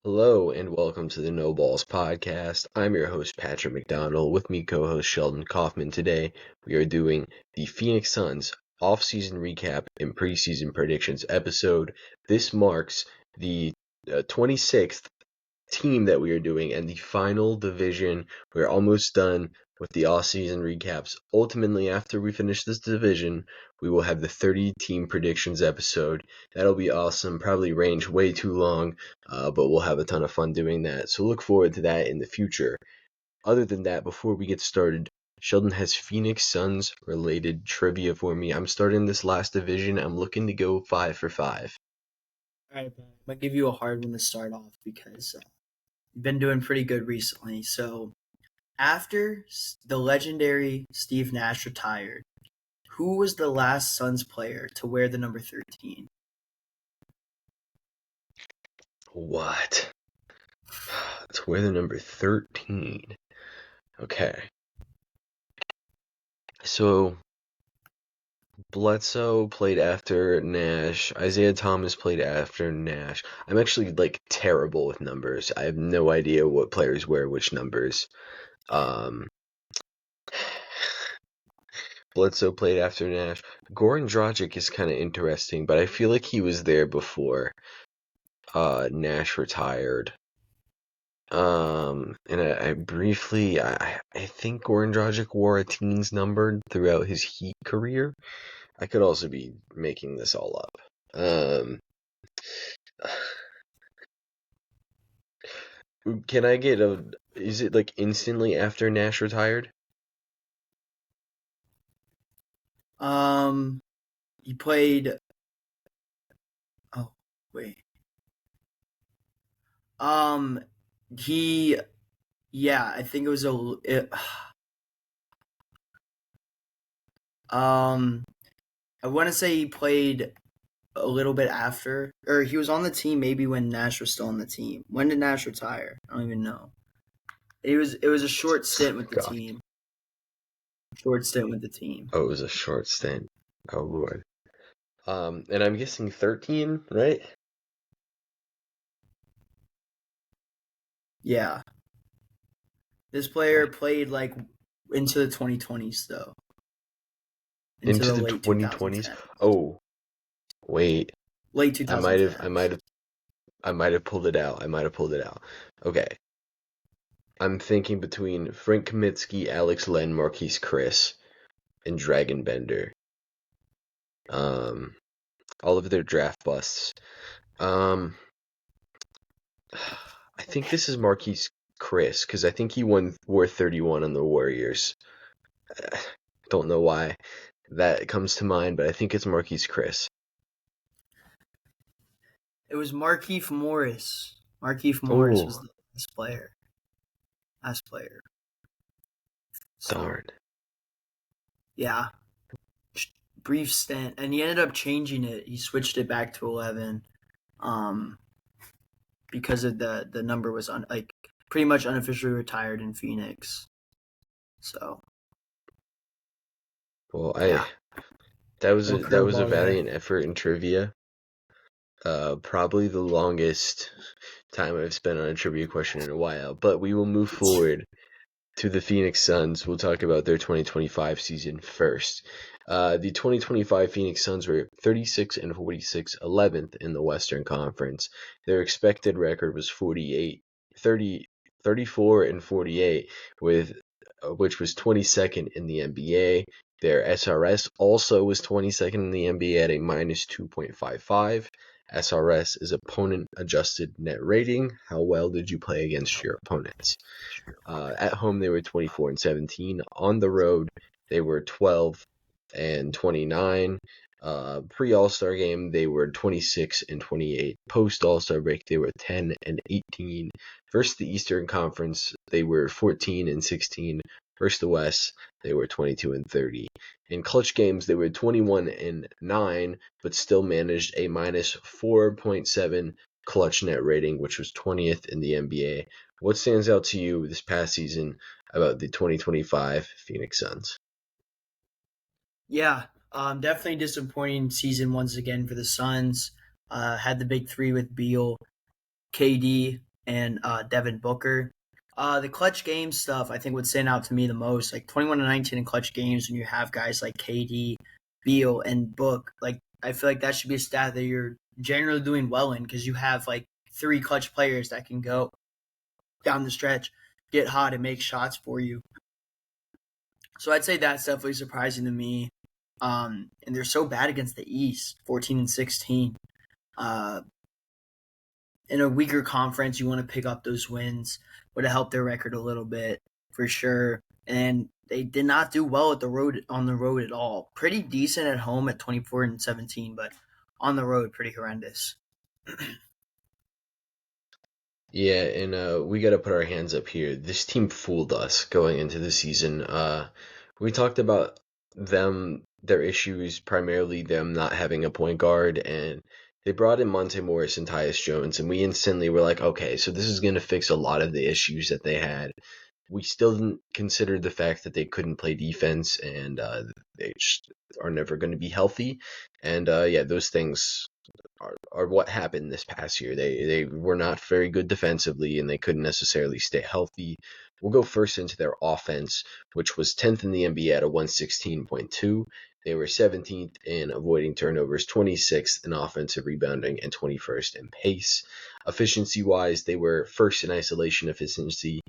Hello and welcome to the No Balls podcast. I'm your host, Patrick McDonald. With me, co-host Sheldon Kaufman. Today, we are doing the Phoenix Suns offseason recap and preseason predictions episode. This marks the 26th team that we are doing and the final division. We're almost done with the off-season recaps. Ultimately, after we finish this division, we will have the 30-team predictions episode. That'll be awesome. Probably range way too long, but we'll have a ton of fun doing that. So look forward to that in the future. Other than that, before we get started, Sheldon has Phoenix Suns related trivia for me. I'm starting this last division. I'm looking to go 5 for 5. All right, I'm going to give you a hard one to start off because you've been doing pretty good recently. So, after the legendary Steve Nash retired, who was the last Suns player to wear the number 13? What? Let's wear the number 13. Okay. So, Bledsoe played after Nash. Isaiah Thomas played after Nash. I'm actually, terrible with numbers. I have no idea what players wear which numbers. Bledsoe played after Nash. Goran Dragic is kind of interesting, but I feel like he was there before Nash retired. And I briefly, I think Goran Dragic wore a teens number throughout his Heat career. I could also be making this all up. Can I get is it instantly after Nash retired? He played. Oh, wait. Yeah, I think it was I want to say he played a little bit after, or he was on the team maybe when Nash was still on the team. When did Nash retire? I don't even know. It was a short stint with the God. team. Short stint with the team. Oh, it was a short stint. Oh, Lord. And I'm guessing 13, right? Yeah. This player played into the 2020s though. Into the the late 2020s? 2010s. Oh, wait. Late I 2010s. might have pulled it out. Okay. I'm thinking between Frank Kaminsky, Alex Len, Marquise Chris, and Dragon Bender. All of their draft busts. I think this is Marquise Chris, because I think he wore 31 on the Warriors. Don't know why that comes to mind, but I think it's Marquise Chris. It was Markieff Morris. Markieff Morris was the last player. So, Darn. yeah. Brief stint, and he ended up changing it. He switched it back to 11, because of the number was pretty much unofficially retired in Phoenix. So, Well, yeah, that was a curveball there. valiant effort in trivia. Probably the longest time I've spent on a trivia question in a while. But we will move forward to the Phoenix Suns. We'll talk about their 2025 season first. The 2025 Phoenix Suns were 36 and 46, 11th in the Western Conference. Their expected record was 34 and 48, which was 22nd in the NBA. Their SRS also was 22nd in the NBA at a minus 2.55. SRS is opponent adjusted net rating. How well did you play against your opponents? At home, they were 24 and 17. On the road, they were 12 and 29. Pre-All-Star game, they were 26 and 28. Post-All-Star break, they were 10 and 18. Versus the Eastern Conference, they were 14 and 16. Versus the West, they were 22 and 30. In clutch games, they were 21 and 9, but still managed a minus 4.7 clutch net rating, which was 20th in the NBA. What stands out to you this past season about the 2025 Phoenix Suns? Yeah, definitely disappointing season once again for the Suns. Had the big three with Beal, KD, and Devin Booker. The clutch game stuff I think would stand out to me the most, like 21-19 in clutch games when you have guys like KD, Beal, and Book. Like I feel like that should be a stat that you're generally doing well in because you have like three clutch players that can go down the stretch, get hot, and make shots for you. So I'd say that's definitely surprising to me. And they're so bad against the East, 14-16. Uh, in a weaker conference, you want to pick up those wins. Would have helped their record a little bit for sure. And they did not do well at the road on the road at all. Pretty decent at home at 24-17, but on the road, pretty horrendous. Yeah, and we got to put our hands up here. This team fooled us going into the season. We talked about their issues, primarily them not having a point guard, and they brought in Monte Morris and Tyus Jones, and we instantly were like, okay, so this is going to fix a lot of the issues that they had. We still didn't consider the fact that they couldn't play defense, and they just are never going to be healthy. And yeah, those things are what happened this past year. They were not very good defensively, and they couldn't necessarily stay healthy. We'll go first into their offense, which was 10th in the NBA at a 116.2. They were 17th in avoiding turnovers, 26th in offensive rebounding, and 21st in pace. Efficiency-wise, they were first in isolation efficiency,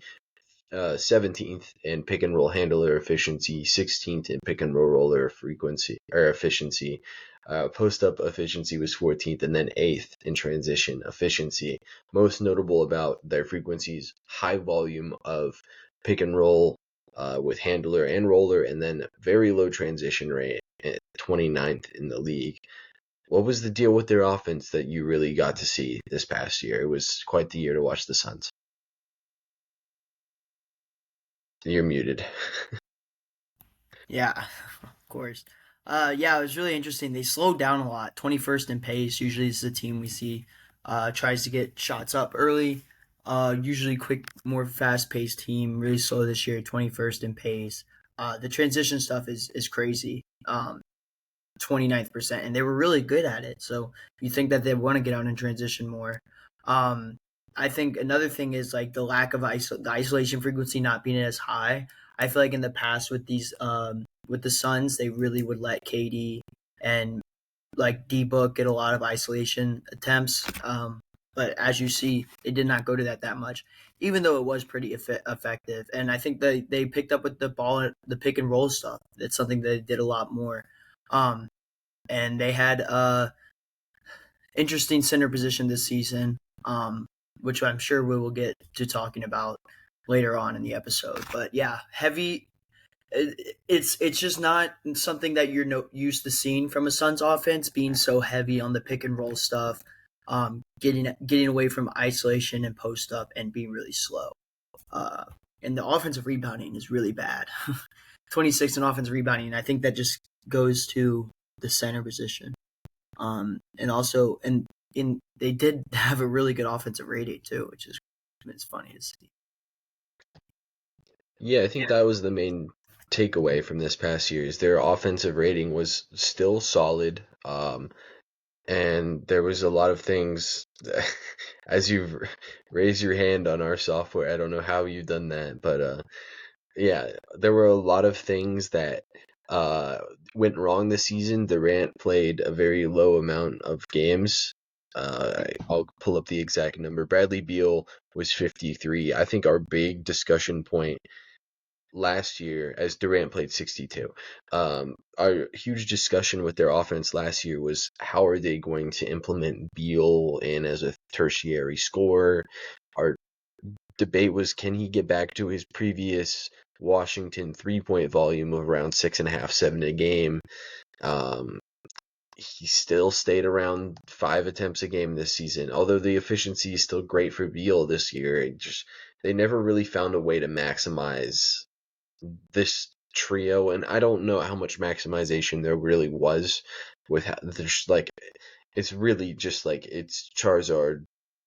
17th in pick and roll handler efficiency, 16th in pick and roll roller frequency or efficiency. Post up efficiency was 14th, and then 8th in transition efficiency. Most notable about their frequencies: high volume of pick and roll with handler and roller, and then very low transition rate at 29th in the league. What was the deal with their offense that you really got to see this past year? It was quite the year to watch the Suns. You're muted. Yeah, of course. Yeah, it was really interesting. They slowed down a lot. 21st in pace. Usually, this is a team we see tries to get shots up early. Usually, quick, more fast paced team. Really slow this year. 21st in pace. The transition stuff is crazy. 29th percent, and they were really good at it. So you think that they want to get out and transition more. Um, I think another thing is like the lack of the isolation frequency not being as high. I feel like in the past with the Suns, they really would let KD and like D Book get a lot of isolation attempts. But as you see, they did not go to that much, even though it was pretty effective. And I think they picked up with the ball, the pick and roll stuff. That's something they did a lot more. Um, and they had interesting center position this season, which I'm sure we will get to talking about later on in the episode. But yeah, heavy. It's just not something that you're used to seeing from a Suns offense, being so heavy on the pick and roll stuff, getting away from isolation and post up, and being really slow. And the offensive rebounding is really bad. 26 in offensive rebounding. I think that just goes to the center position. And also, and in they did have a really good offensive rating too, which is it's funny to see. Yeah, I think that was the main takeaway from this past year is their offensive rating was still solid. And there was a lot of things as you've raised your hand on our software. I don't know how you've done that, but yeah, there were a lot of things that went wrong this season. Durant played a very low amount of games. I'll pull up the exact number. Bradley Beal was 53. I think our big discussion point last year, as Durant played 62, our huge discussion with their offense last year was how are they going to implement Beal in as a tertiary scorer. Our debate was, can he get back to his previous Washington 3-point volume of around 6.5, 7 a game? He still stayed around 5 attempts a game this season. Although the efficiency is still great for Beal this year, they never really found a way to maximize this trio, and I don't know how much maximization there really was with there's like it's really just like it's Charizard.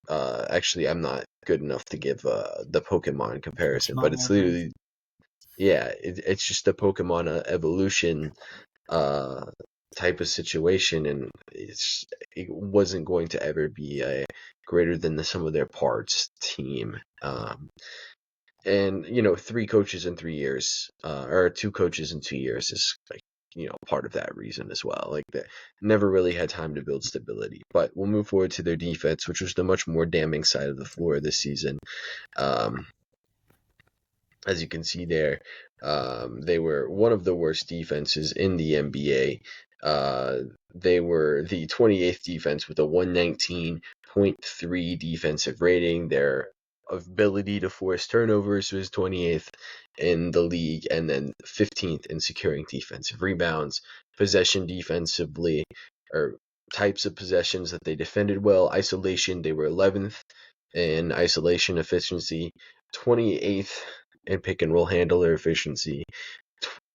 Actually, I'm not good enough to give the Pokemon comparison, but Pokemon it's reference. literally, yeah, it's just the Pokemon evolution type of situation, and it wasn't going to ever be a greater than the sum of their parts team. And 3 coaches in 3 years, or 2 coaches in 2 years is like part of that reason as well. Like they never really had time to build stability. But we'll move forward to their defense, which was the much more damning side of the floor this season. As you can see there, they were one of the worst defenses in the NBA. They were the 28th defense with a 119.3 defensive rating. Their ability to force turnovers was 28th in the league, and then 15th in securing defensive rebounds. Possession defensively, or types of possessions that they defended well. Isolation, they were 11th in isolation efficiency, 28th in pick and roll handler efficiency,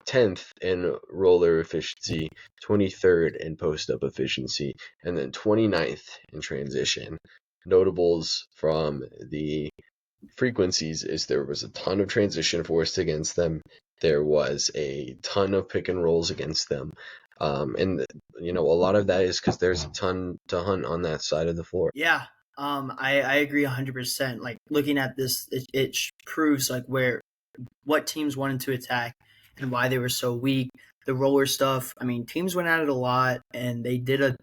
10th in roller efficiency, 23rd in post up efficiency, and then 29th in transition. Notables from the frequencies is there was a ton of transition forced against them. There was a ton of pick and rolls against them. And a lot of that is because there's a ton to hunt on that side of the floor. Yeah, I agree 100%. Like looking at this, it proves like what teams wanted to attack and why they were so weak. The roller stuff, I mean, teams went at it a lot and they did a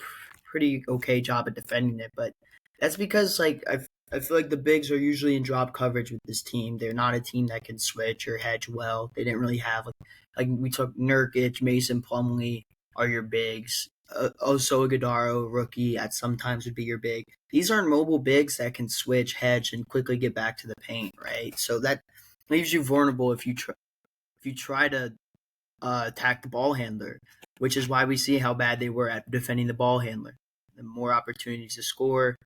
pretty okay job at defending it, but that's because like I feel like the bigs are usually in drop coverage with this team. They're not a team that can switch or hedge well. They didn't really have like we took Nurkic, Mason Plumlee are your bigs. Oso Iguodala, rookie, at sometimes would be your big. These aren't mobile bigs that can switch, hedge, and quickly get back to the paint, right? So that leaves you vulnerable if you try to attack the ball handler, which is why we see how bad they were at defending the ball handler. The more opportunities to score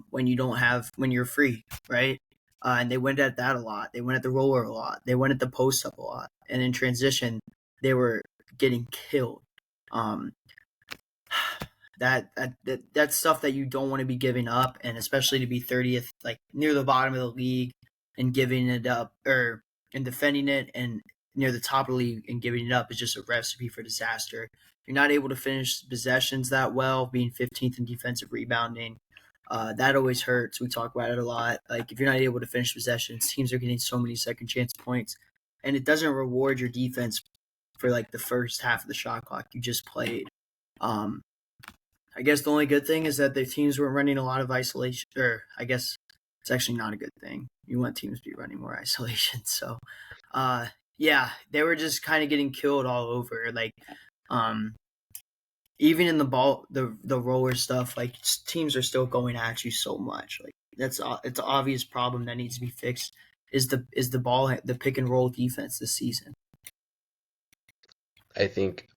when you're free, right? And they went at that a lot. They went at the roller a lot. They went at the post up a lot. And in transition, they were getting killed. That's stuff that you don't want to be giving up, and especially to be 30th, like near the bottom of the league, and giving it up, and defending it, and near the top of the league and giving it up is just a recipe for disaster. You're not able to finish possessions that well, being 15th in defensive rebounding. That always hurts. We talk about it a lot. Like if you're not able to finish possessions, teams are getting so many second chance points, and it doesn't reward your defense for like the first half of the shot clock you just played. I guess the only good thing is that the teams were running a lot of isolation, or I guess it's actually not a good thing. You want teams to be running more isolation. So, yeah, they were just kind of getting killed all over. Like, even in the roller stuff, like teams are still going at you so much. Like it's an obvious problem that needs to be fixed. Is the pick and roll defense this season? I think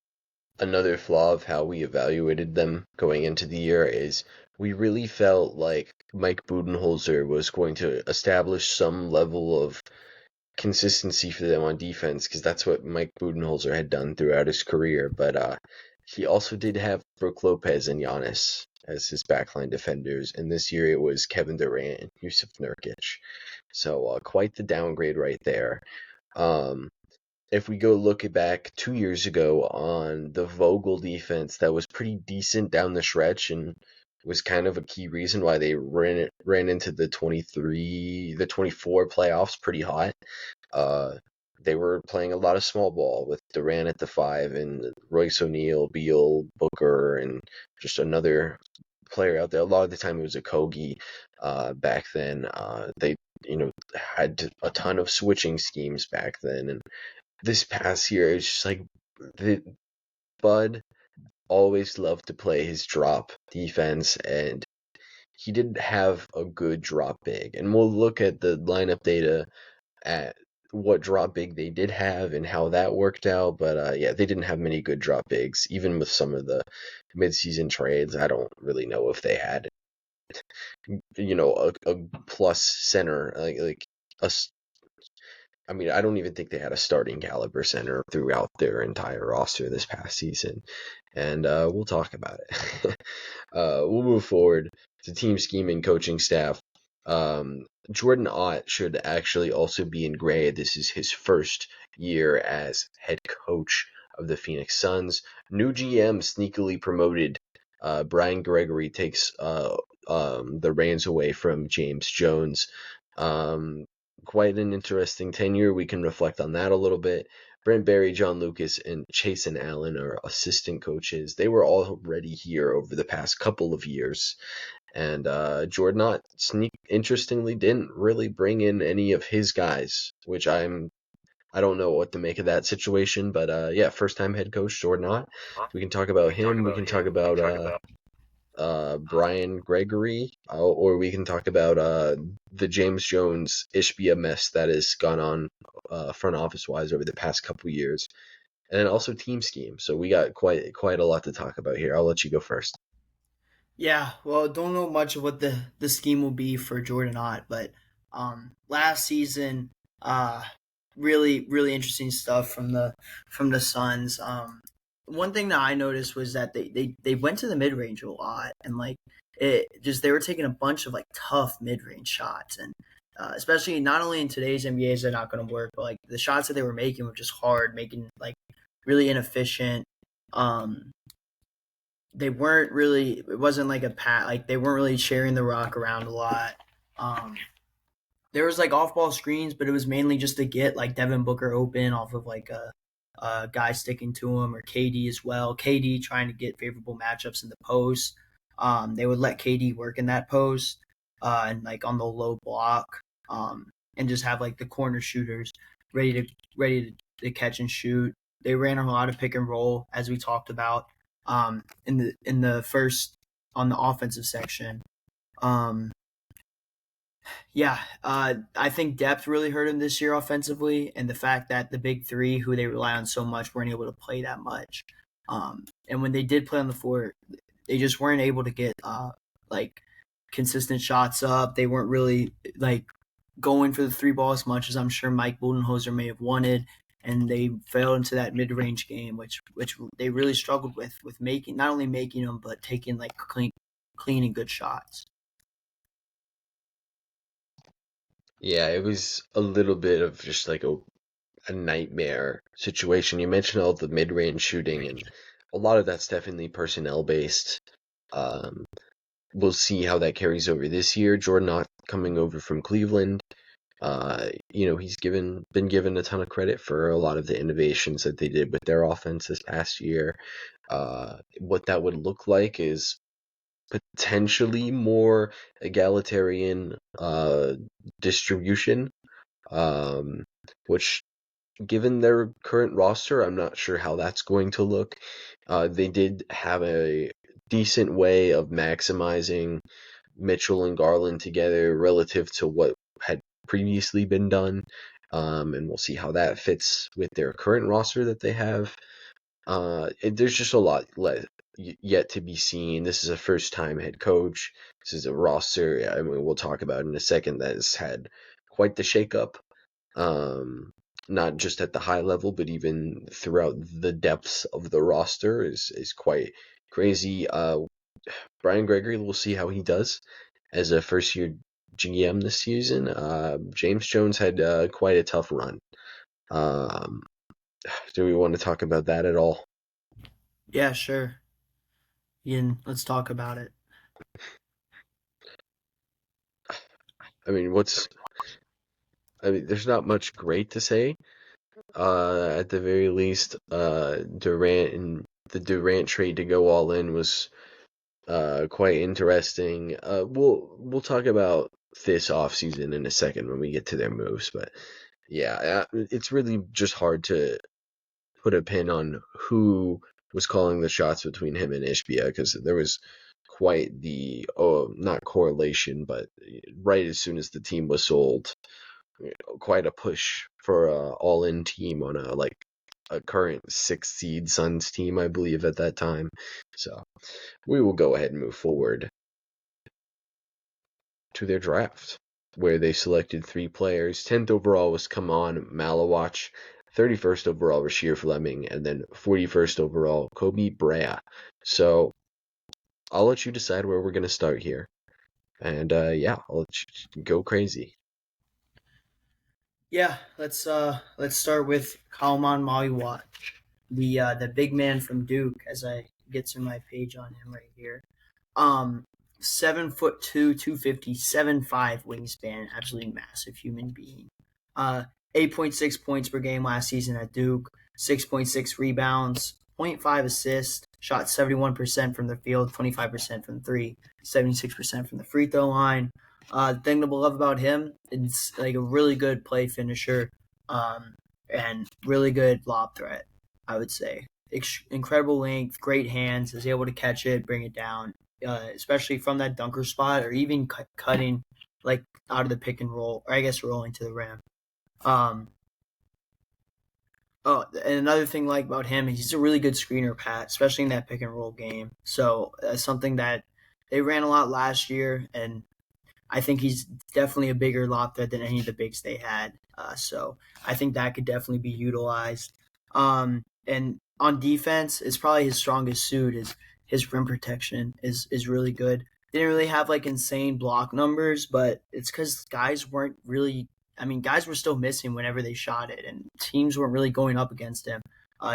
another flaw of how we evaluated them going into the year is we really felt like Mike Budenholzer was going to establish some level of consistency for them on defense, because that's what Mike Budenholzer had done throughout his career. But he also did have Brook Lopez and Giannis as his backline defenders, and this year it was Kevin Durant and Yusuf Nurkic. So quite the downgrade right there. If we go look back 2 years ago on the Vogel defense, that was pretty decent down the stretch and was kind of a key reason why they ran into the 24 playoffs pretty hot. They were playing a lot of small ball with Durant at the 5 and Royce O'Neal, Beal, Booker, and just another player out there. A lot of the time it was a Kogi. Back then, they had a ton of switching schemes back then, and this past year, it's just like Bud always loved to play his drop defense, and he didn't have a good drop big. And we'll look at the lineup data at what drop big they did have and how that worked out. But yeah, they didn't have many good drop bigs, even with some of the midseason trades. I don't really know if they had, a plus center like a. I mean, I don't even think they had a starting caliber center throughout their entire roster this past season. And we'll talk about it. We'll move forward to team scheme and coaching staff. Jordan Ott should actually also be in gray. This is his first year as head coach of the Phoenix Suns. New GM sneakily promoted. Brian Gregory takes the reins away from James Jones. Quite an interesting tenure. We can reflect on that a little bit. Brent Barry, John Lucas, and Chasen Allen are assistant coaches. They were already here over the past couple of years. And Jordan Ott, interestingly, didn't really bring in any of his guys, which I don't know what to make of that situation. But yeah, first time head coach Jordan Ott. We can talk about him. We can talk about Brian Gregory, or we can talk about the James Jones Ishbia mess that has gone on front office wise over the past couple years, and then also team scheme. So we got quite a lot to talk about here. I'll let you go first. Yeah, well, don't know much of what the scheme will be for Jordan Ott, but last season, really interesting stuff from the Suns. One thing that I noticed was that they went to the mid range a lot, and like it just they were taking a bunch of like tough mid range shots, and especially not only in today's NBA is they're not going to work, but like the shots that they were making were just hard, making like really inefficient. Um, they weren't really it wasn't like a pat like they weren't really sharing the rock around a lot. Um there was like off ball screens, but it was mainly just to get like Devin Booker open off of like a guy sticking to him or KD as well. KD trying to get favorable matchups in the post. They would let KD work in that post and like on the low block and just have like the corner shooters ready to catch and shoot. They ran a lot of pick and roll as we talked about in the first on the offensive section. Um, yeah, I think depth really hurt him this year offensively, and the fact that the big three, who they rely on so much, weren't able to play that much. And when they did play on the floor, they just weren't able to get like consistent shots up. They weren't really like going for the three ball as much as I'm sure Mike Budenholzer may have wanted, and they fell into that mid range game, which they really struggled with making not only making them but taking like clean and good shots. Yeah, it was a little bit of just like a nightmare situation. You mentioned all the mid range shooting, and a lot of that's definitely personnel based. Um, we'll see how that carries over this year. Jordan Ott coming over from Cleveland. He's been given a ton of credit for a lot of the innovations that they did with their offense this past year. What that would look like is potentially more egalitarian distribution, which, given their current roster, I'm not sure how that's going to look. They did have a decent way of maximizing Mitchell and Garland together relative to what had previously been done. And we'll see how that fits with their current roster that they have. There's just a lot yet to be seen. This is a first-time head coach. This is a roster, I mean, we'll talk about in a second, that has had quite the shakeup. Um, Not just at the high level, but even throughout the depths of the roster is quite crazy. Brian Gregory, we'll see how he does as a first-year GM this season. James Jones had quite a tough run. Um, do we want to talk about that at all? Yeah, sure. Ian, let's talk about it. I mean, there's not much great to say. At the very least, Durant and the Durant trade to go all in was quite interesting. We'll talk about this offseason in a second when we get to their moves, but yeah, it's really just hard to put a pin on who was calling the shots between him and Ishbia, because there was quite the not correlation, but right as soon as the team was sold, quite a push for a all-in team on a current 6th seed Suns team, I believe, at that time. So we will go ahead and move forward to their draft, where they selected 3 players. 10th overall was Kaman Malawach, 31st overall Rasheer Fleming, and then 41st overall Kobe Brea. So I'll let you decide where we're going to start here. And yeah, I'll let you go crazy. Yeah, let's start with Kalman Maliwat. the big man from Duke, as I get to my page on him right here. Um, 7'2", 250, 7'5" wingspan, absolutely massive human being. 8.6 points per game last season at Duke, 6.6 rebounds, zero point 0.5 assists, shot 71% from the field, 25% from three, 76% from the free throw line. The thing to love about him is like a really good play finisher, and really good lob threat, I would say. Incredible length, great hands, is able to catch it, bring it down, especially from that dunker spot, or even cutting like out of the pick and roll, or I guess rolling to the rim. Um, oh, and another thing like about him, he's a really good screener, Pat, especially in that pick and roll game. So something that they ran a lot last year, and I think he's definitely a bigger lob threat than any of the bigs they had. So I think that could definitely be utilized. And on defense, it's probably his strongest suit is his rim protection is really good. Didn't really have like insane block numbers, but it's because guys weren't really. I mean, guys were still missing whenever they shot it, and teams weren't really going up against him.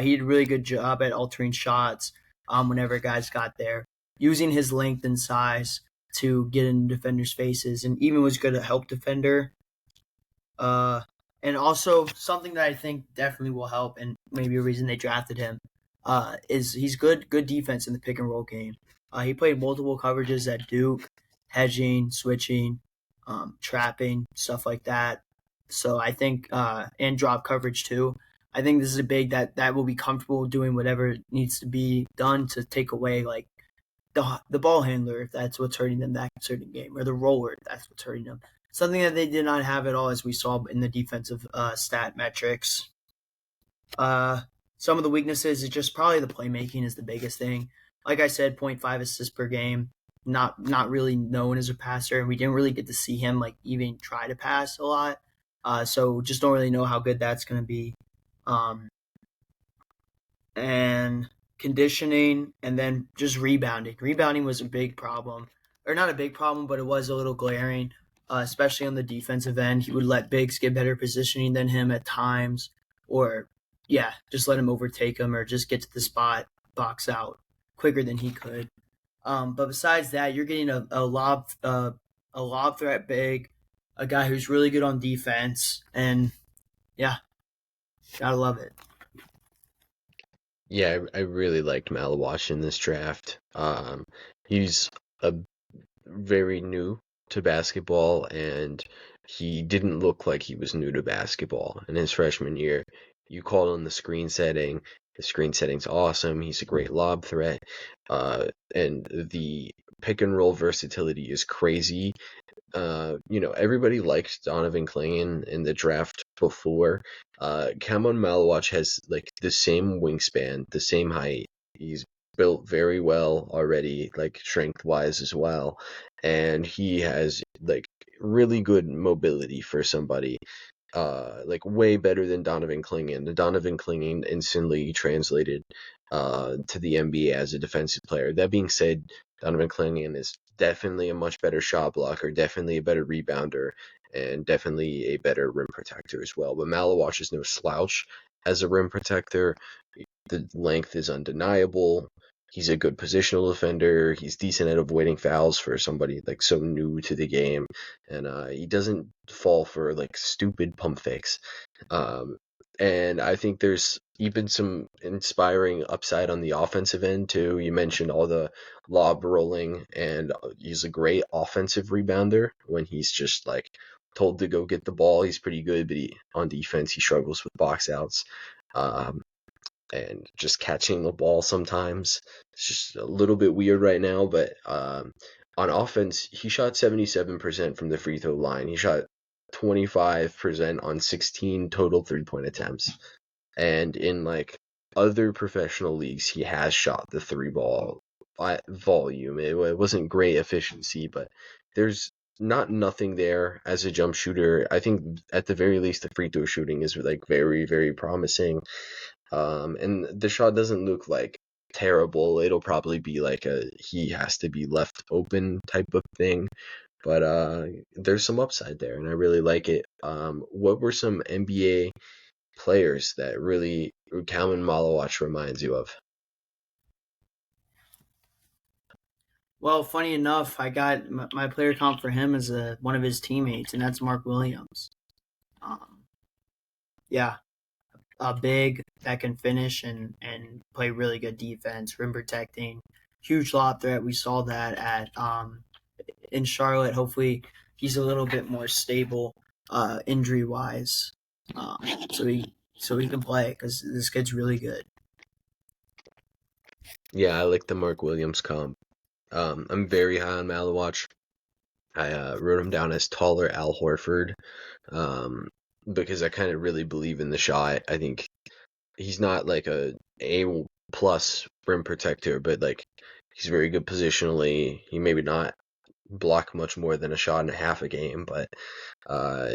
He did a really good job at altering shots whenever guys got there, using his length and size to get in defenders' faces, and even was good at help defender. Uh, and also something that I think definitely will help, and maybe a reason they drafted him, is he's good defense in the pick and roll game. He played multiple coverages at Duke, hedging, switching, trapping, stuff like that. So I think and drop coverage too. I think this is a big that will be comfortable doing whatever needs to be done to take away like the ball handler, if that's what's hurting them that certain game, or the roller, if that's what's hurting them. Something that they did not have at all, as we saw in the defensive stat metrics. Uh, some of the weaknesses is just probably the playmaking is the biggest thing. Like I said, 0.5 assists per game. Not really known as a passer, and we didn't really get to see him like even try to pass a lot. So just don't really know how good that's going to be. And conditioning, and then just rebounding. Rebounding was a big problem, or not a big problem, but it was a little glaring, especially on the defensive end. He would let bigs get better positioning than him at times, or yeah, just let him overtake him, or just get to the spot, box out quicker than he could. But besides that, you're getting a lob threat big, a guy who's really good on defense, and yeah, gotta love it. Yeah, I really liked Malawash in this draft. He's a very new to basketball, and he didn't look like he was new to basketball in his freshman year. You called on the screen setting. The screen setting's awesome. He's a great lob threat. And the pick and roll versatility is crazy. Everybody liked Donovan Clingan in the draft before. Cameron Malawach has like the same wingspan, the same height. He's built very well already, like strength wise as well, and he has like really good mobility for somebody. Like way better than Donovan Clingan. The Donovan Clingan instantly translated to the NBA as a defensive player. That being said, Donovan Clingan is definitely a much better shot blocker, definitely a better rebounder, and definitely a better rim protector as well. But Malawash is no slouch as a rim protector. The length is undeniable. He's a good positional defender. He's decent at avoiding fouls for somebody like so new to the game, and he doesn't fall for like stupid pump fakes. Um, and I think there's even some inspiring upside on the offensive end too. You mentioned all the lob rolling, and he's a great offensive rebounder when he's just like told to go get the ball. He's pretty good, but on defense he struggles with box outs. Um, and just catching the ball sometimes. It's just a little bit weird right now, but on offense, he shot 77% from the free throw line. He shot 25% on 16 total 3-point attempts. And in like other professional leagues, he has shot the three ball volume. It wasn't great efficiency, but there's not nothing there as a jump shooter. I think at the very least the free throw shooting is like very, very promising. And the shot doesn't look like terrible. It'll probably be like he has to be left open type of thing. But there's some upside there, and I really like it. What were some NBA players that really Kalman Malawach reminds you of? Well, funny enough, I got my player comp for him as one of his teammates, and that's Mark Williams. Um, yeah, a big that can finish and play really good defense, rim protecting, huge lob threat. We saw that at in Charlotte. Hopefully, he's a little bit more stable injury wise, um, so he can play because this kid's really good. Yeah, I like the Mark Williams comp. I'm very high on Malawach. I wrote him down as taller Al Horford, um, because I kind of really believe in the shot. I think he's not like A plus rim protector, but like he's very good positionally. He maybe not block much more than a shot and a half a game, but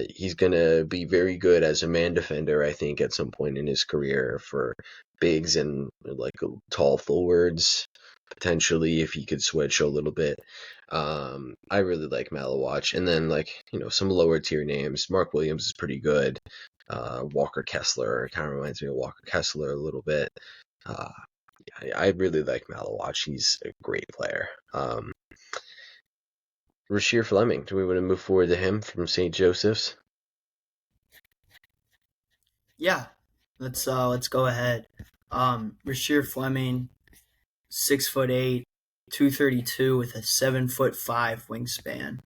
he's gonna be very good as a man defender, I think, at some point in his career for bigs and like tall forwards, potentially if he could switch a little bit. I really like Malawach, and then like some lower tier names. Mark Williams is pretty good. Walker Kessler kind of reminds me of Walker Kessler a little bit. Uh, I really like Malawach. He's a great player. Rasheer Fleming, do we want to move forward to him from St. Joseph's? Yeah, let's go ahead. Rasheer Fleming, 6'8", 232 with a 7'5" wingspan.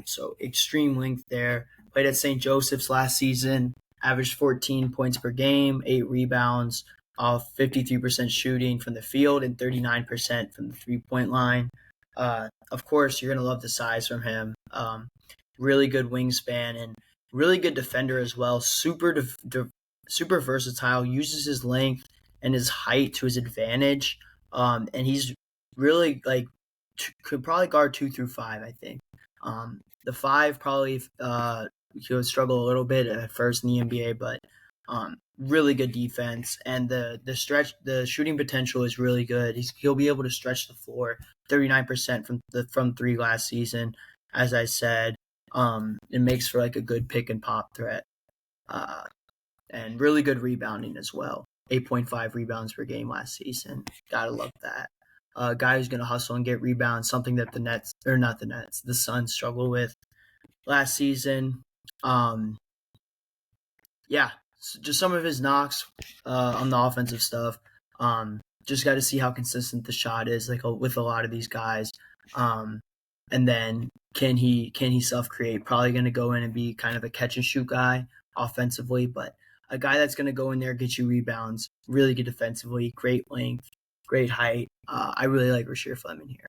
So extreme length there. Played at St. Joseph's last season. Averaged 14 points per game, 8 rebounds, off 53% shooting from the field and 39% from the 3-point line. Of course, you're gonna love the size from him. Really good wingspan and really good defender as well. Super versatile. Uses his length and his height to his advantage. And he's really like could probably guard 2 through 5. I think the 5 probably he would struggle a little bit at first in the NBA, but really good defense and the shooting potential is really good. He'll be able to stretch the floor 39% from three last season, as I said. It makes for like a good pick and pop threat, and really good rebounding as well. 8.5 rebounds per game last season. Gotta love that. A guy who's gonna hustle and get rebounds, something that the Suns struggled with last season. Um, yeah, just some of his knocks on the offensive stuff. Just got to see how consistent the shot is, like with a lot of these guys. And then can he self create? Probably going to go in and be kind of a catch and shoot guy offensively, but a guy that's going to go in there, get you rebounds, really good defensively, great length, great height. I really like Rasheer Fleming here.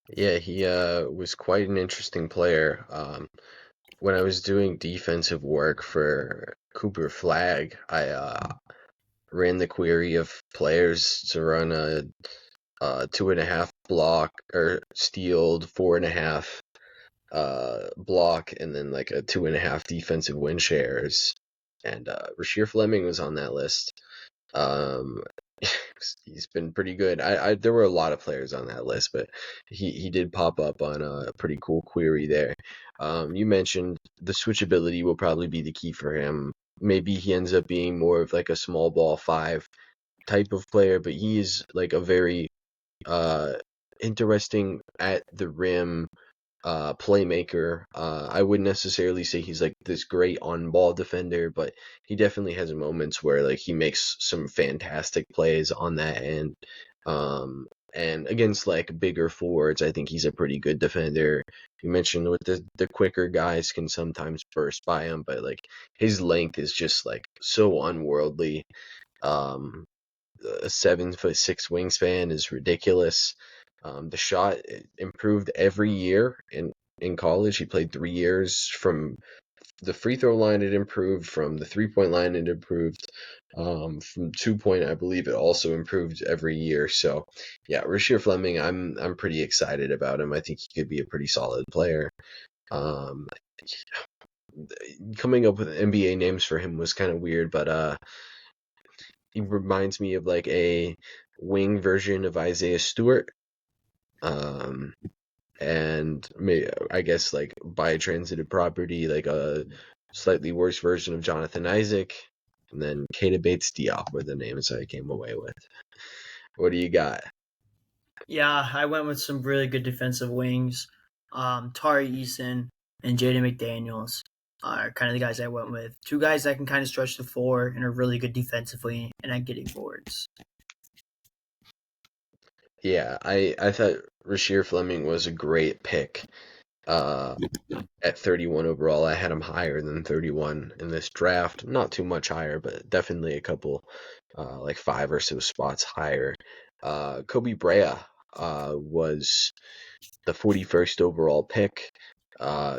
Yeah, he was quite an interesting player. When I was doing defensive work for Cooper Flag, I ran the query of players to run a 2.5 block or stealed 4.5 block, and then like a 2.5 defensive win shares. And Rasheer Fleming was on that list. Um, he's been pretty good. There were a lot of players on that list, but he did pop up on a pretty cool query there. You mentioned the switchability will probably be the key for him. Maybe he ends up being more of like a small ball 5 type of player, but he is like a very uh interesting at the rim playmaker. I wouldn't necessarily say he's like this great on-ball defender, but he definitely has moments where like he makes some fantastic plays on that end. And against like bigger forwards, I think he's a pretty good defender. You mentioned with the quicker guys can sometimes burst by him, but like his length is just like so unworldly. Um, a 7'6" wingspan is ridiculous. The shot improved every year in college. He played 3 years. From the free throw line, it improved. From the 3-point line, it improved. From 2-point, I believe it also improved every year. So, yeah, Rasheer Fleming, I'm pretty excited about him. I think he could be a pretty solid player. Um, Coming up with NBA names for him was kind of weird, but he reminds me of like a wing version of Isaiah Stewart. Um, and I guess like by transitive property, like a slightly worse version of Jonathan Isaac, and then Keita Bates-Diop were the names I came away with. What do you got? Yeah, I went with some really good defensive wings. Tari Eason and Jaden McDaniels are kind of the guys I went with. Two guys that can kind of stretch the floor and are really good defensively and at getting boards. Yeah, I thought Rasheer Fleming was a great pick. At 31 overall, I had him higher than 31 in this draft. Not too much higher, but definitely a couple, like 5 or so spots higher. Kobe Brea was the 41st overall pick.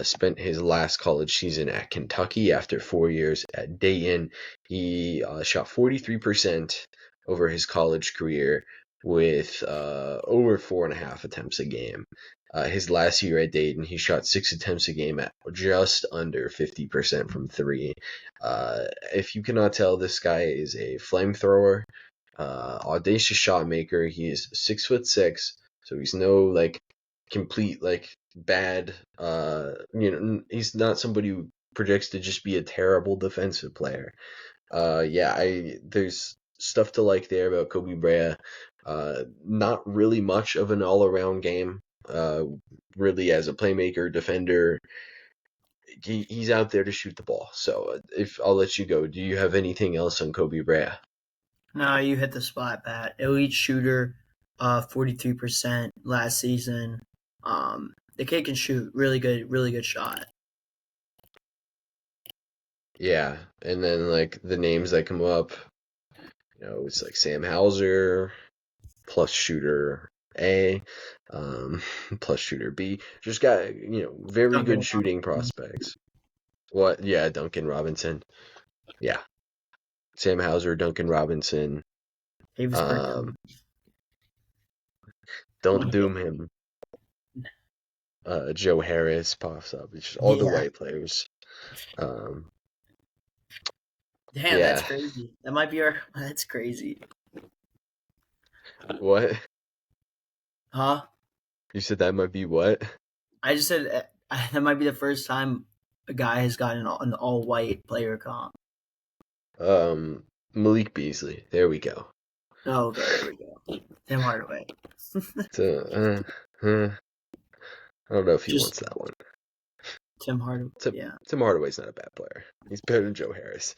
Spent his last college season at Kentucky after 4 years at Dayton. He shot 43% over his college career with over 4.5 attempts a game. His last year at Dayton, he shot 6 attempts a game at just under 50% from three. If you cannot tell, this guy is a flamethrower, audacious shot maker. He is 6'6", so he's no like complete like bad. He's not somebody who projects to just be a terrible defensive player. There's stuff to like there about Kobe Brea. Not really much of an all-around game. Really as a playmaker, defender, he's out there to shoot the ball. So if I'll let you go, do you have anything else on Kobe Brea? No, you hit the spot, Pat. Elite shooter, 43% last season. The kid can shoot. Really good shot. Yeah, and then like the names that come up, it's like Sam Hauser plus shooter A, plus shooter B. Just got very Duncan good shooting prospects. What? Yeah, Duncan Robinson. Yeah, Sam Hauser, Duncan Robinson. Davis Bertans. Don't doom him. Joe Harris pops up. It's just all the Yeah. white players. Um, Damn, that's yeah. crazy. That might be our. That's crazy. What? Huh? You said that might be what? I just said that might be the first time a guy has gotten an all white player comp. Um, Malik Beasley. There we go. Oh, okay, there we go. Tim Hardaway. So, I don't know if he Just wants that one. Tim Hardaway. Tim, Yeah. Tim Hardaway's not a bad player. He's better than Joe Harris.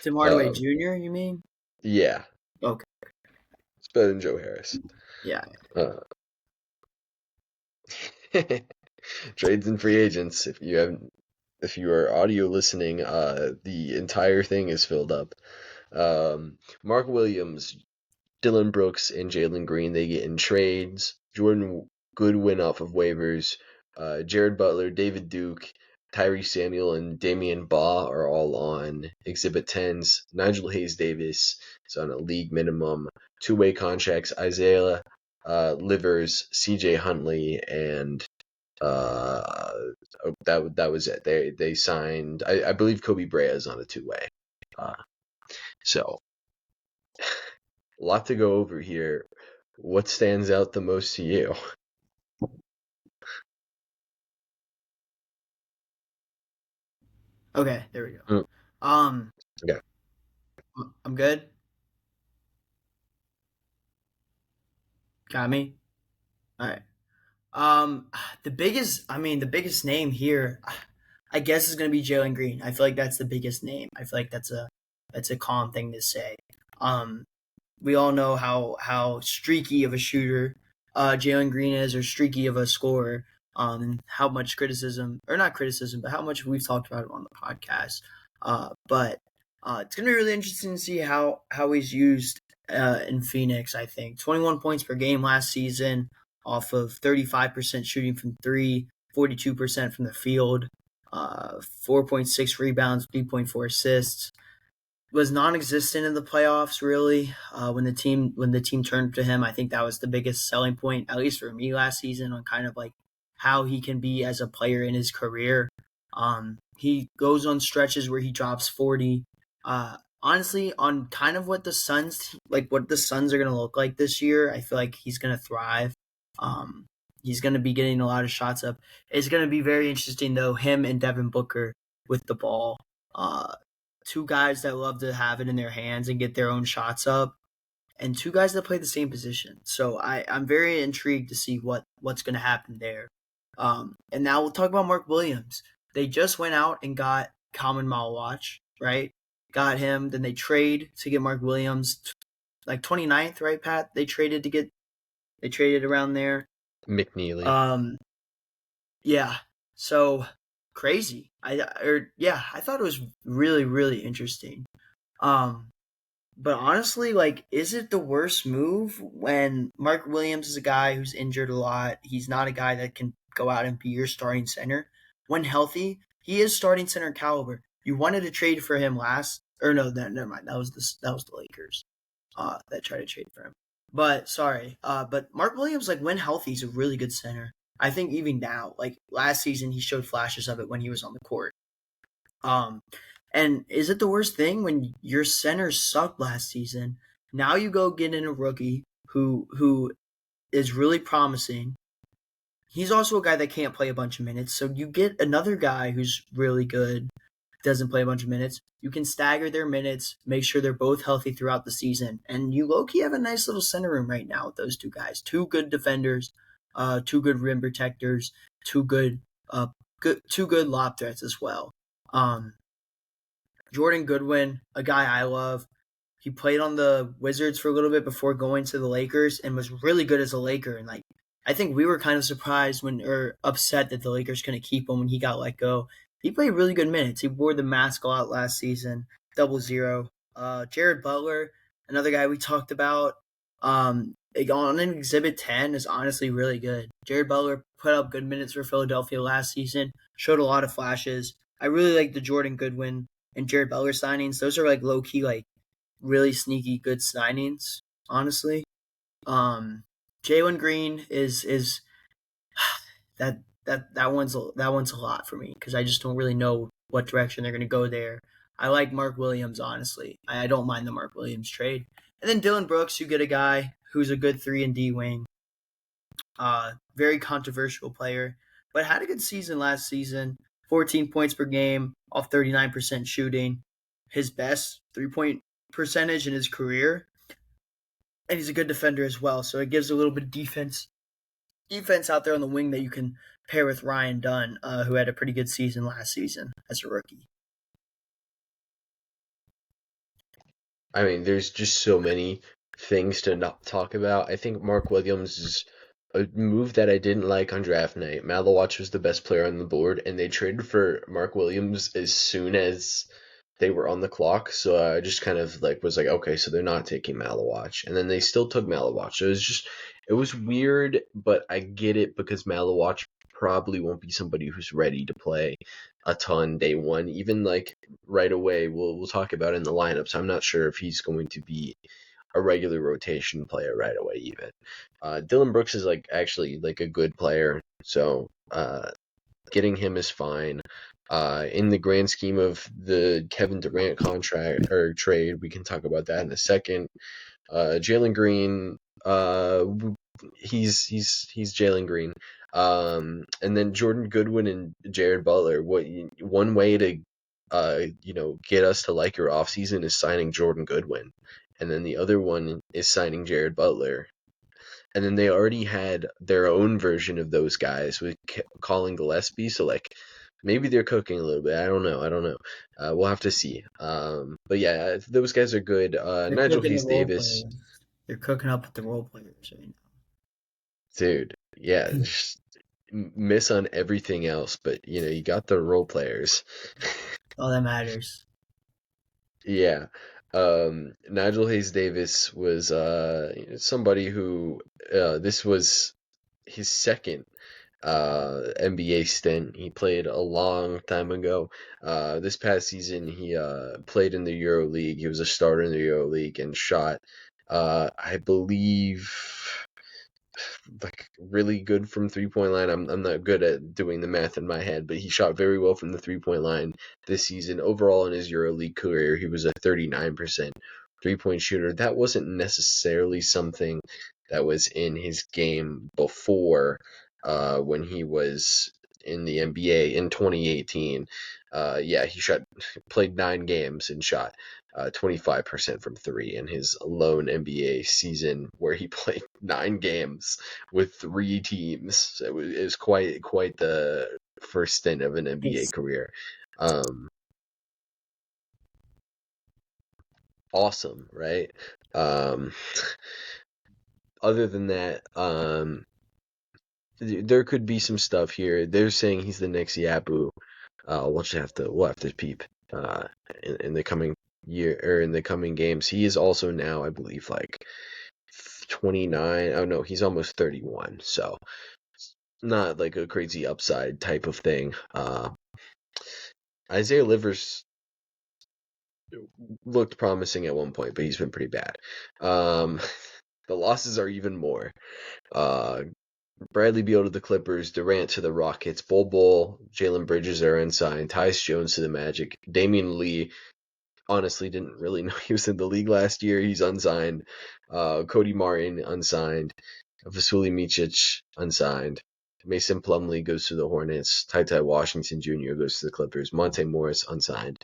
Tim Hardaway Jr., you mean? Yeah. Okay. It's better than Joe Harris. Yeah. Uh, trades and free agents. If you are audio listening, the entire thing is filled up. Mark Williams, Dylan Brooks, and Jalen Green, they get in trades. Jordan Goodwin off of waivers. Jared Butler, David Duke, Tyree Samuel, and Damian Baugh are all on Exhibit 10s. Nigel Hayes Davis is on a league minimum. Two-way contracts, Isaiah Livers, CJ Huntley, and that was it. They signed, I believe Kobe Brea is on a two-way. So a lot to go over here. What stands out the most to you? Okay, there we go. Mm, okay. I'm good. Got me. All right. The biggest name here, I guess, is going to be Jalen Green. I feel like that's the biggest name. I feel like that's a calm thing to say. Um, we all know how streaky of a shooter Jalen Green is, or streaky of a scorer. And how much criticism, or not criticism, but how much we've talked about it on the podcast. But it's going to be really interesting to see how he's used in Phoenix. I think 21 points per game last season, off of 35% shooting from three, 42% from the field, 4.6 rebounds, 3.4 assists. Was non-existent in the playoffs really. When the team turned to him, I think that was the biggest selling point, at least for me last season, on kind of like how he can be as a player in his career. He goes on stretches where he drops 40. Honestly, on kind of what the Suns are going to look like this year, I feel like he's going to thrive. He's going to be getting a lot of shots up. It's going to be very interesting though, him and Devin Booker with the ball. Two guys that love to have it in their hands and get their own shots up, and two guys that play the same position. So I'm very intrigued to see what's going to happen there. And now we'll talk about Mark Williams. They just went out and got Common Malwatch, right? Got him. Then they trade to get Mark Williams, like 29th, right, Pat? They traded around there. McNeely. Yeah. So crazy. I thought it was really, really interesting. But honestly, like, is it the worst move when Mark Williams is a guy who's injured a lot? He's not a guy that can go out and be your starting center. When healthy, he is starting center caliber. You wanted to trade for him never mind. That was the Lakers that tried to trade for him. But sorry, but Mark Williams, like, when healthy, he's a really good center. I think even now, like last season, he showed flashes of it when he was on the court. And is it the worst thing when your center sucked last season? Now you go get in a rookie who is really promising. He's also a guy that can't play a bunch of minutes, so you get another guy who's really good, doesn't play a bunch of minutes. You can stagger their minutes, make sure they're both healthy throughout the season, and you low-key have a nice little center room right now with those two guys. Two good defenders, two good rim protectors, two good lob threats as well. Jordan Goodwin, a guy I love. He played on the Wizards for a little bit before going to the Lakers and was really good as a Laker. And like, I think we were kind of surprised or upset that the Lakers couldn't keep him when he got let go. He played really good minutes. He wore the mask a lot last season, 0-0. Jared Butler, another guy we talked about, on an Exhibit 10 is honestly really good. Jared Butler put up good minutes for Philadelphia last season, showed a lot of flashes. I really like the Jordan Goodwin and Jared Butler signings. Those are like low key, like really sneaky good signings, honestly. Jalen Green is that one's a lot for me because I just don't really know what direction they're gonna go there. I like Mark Williams, honestly. I don't mind the Mark Williams trade. And then Dylan Brooks, you get a guy who's a good 3-and-D wing. Very controversial player, but had a good season last season. 14 points per game off 39% shooting. His best 3-point percentage in his career. And he's a good defender as well, so it gives a little bit of defense out there on the wing that you can pair with Ryan Dunn, who had a pretty good season last season as a rookie. I mean, there's just so many things to not talk about. I think Mark Williams is a move that I didn't like on draft night. Malawatch was the best player on the board, and they traded for Mark Williams as soon as they were on the clock. So I just kind of was like, okay, so they're not taking Malawatch, and then they still took Malawatch. So it was weird, but I get it because Malawatch probably won't be somebody who's ready to play a ton day one. Even like right away, we'll talk about in the lineups. I'm not sure if he's going to be a regular rotation player right away even. Dylan Brooks is actually a good player, so getting him is fine. In the grand scheme of the Kevin Durant contract or trade, we can talk about that in a second. Jalen Green, he's Jalen Green. And then Jordan Goodwin and Jared Butler. One way to get us to like your offseason is signing Jordan Goodwin. And then the other one is signing Jared Butler. And then they already had their own version of those guys with Colin Gillespie. So maybe they're cooking a little bit. I don't know. We'll have to see. But yeah, those guys are good. Nigel Hayes Davis. They're cooking up with the role players right now. Dude, yeah, just miss on everything else, but you got the role players. All that matters. Yeah. Nigel Hayes Davis was somebody who this was his second NBA stint. He played a long time ago. This past season he played in the EuroLeague. He was a starter in the EuroLeague and shot I believe really good from 3-point line. I'm not good at doing the math in my head, but he shot very well from the 3-point line this season. Overall in his EuroLeague career, he was a 39% 3-point shooter. That wasn't necessarily something that was in his game before when he was in the NBA in 2018. He played 9 games and shot 25% from three in his lone NBA season, where he played 9 games with 3 teams. So it was quite the first stint of an NBA It's, career. Awesome, right? Um, Other than that, there could be some stuff here. They're saying he's the next Yabu. We'll have to peep in the coming year or in the coming games. He is also now, I believe, like 29. Oh no, he's almost 31. So not like a crazy upside type of thing. Isaiah Livers looked promising at one point, but he's been pretty bad. The losses are even more. Bradley Beal to the Clippers, Durant to the Rockets, Bol, Jalen Bridges are unsigned, Tyus Jones to the Magic, Damian Lee, honestly didn't really know he was in the league last year. He's unsigned. Cody Martin unsigned. Vasily Micic unsigned. Mason Plumlee goes to the Hornets. Ty Washington Jr. goes to the Clippers. Monte Morris unsigned.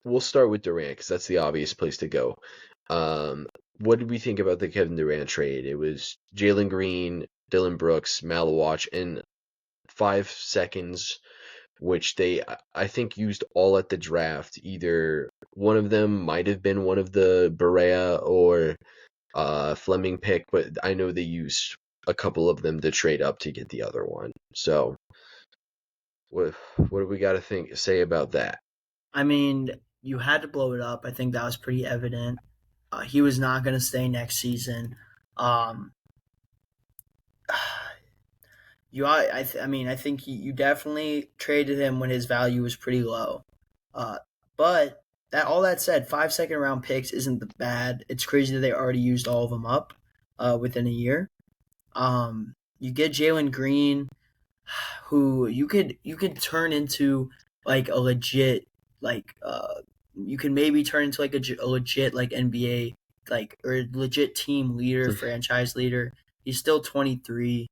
We'll start with Durant because that's the obvious place to go. What did we think about the Kevin Durant trade? It was Jalen Green, Dylan Brooks, Malawach in 5 seconds, which they, I think, used all at the draft. Either one of them might have been one of the Berea or Fleming pick, but I know they used a couple of them to trade up to get the other one. So, what do we got to say about that? I mean, you had to blow it up. I think that was pretty evident. He was not going to stay next season. Um, I think you definitely traded him when his value was pretty low. But all that said, 5 second round picks isn't the bad. It's crazy that they already used all of them up within a year. You get Jalen Green, who you could turn into like a legit you can maybe turn into like a legit like NBA or a legit team leader, franchise leader. He's still 23,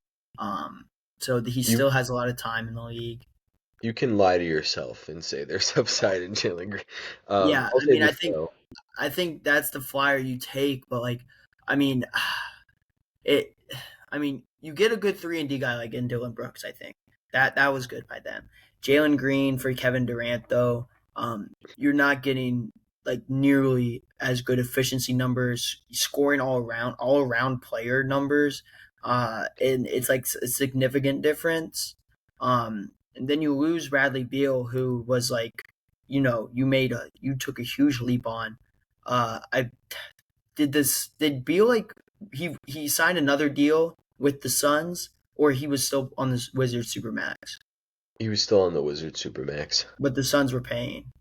so he You still has a lot of time in the league. you can lie to yourself and say there's upside in Jalen Green. Yeah, I'll I say mean, this though. I think that's the flyer you take, but I mean, it. I mean, you get a good 3-and-D guy like in Dylan Brooks. I think that was good by them. Jalen Green for Kevin Durant, though, you're not getting like nearly as good efficiency numbers, scoring all around player numbers, and it's like a significant difference. And then you lose Bradley Beal, who was like, you took a huge leap on. I did Beal he signed another deal with the Suns, or he was still on the Wizards Supermax, He was still on the Wizards Supermax. but the Suns were paying.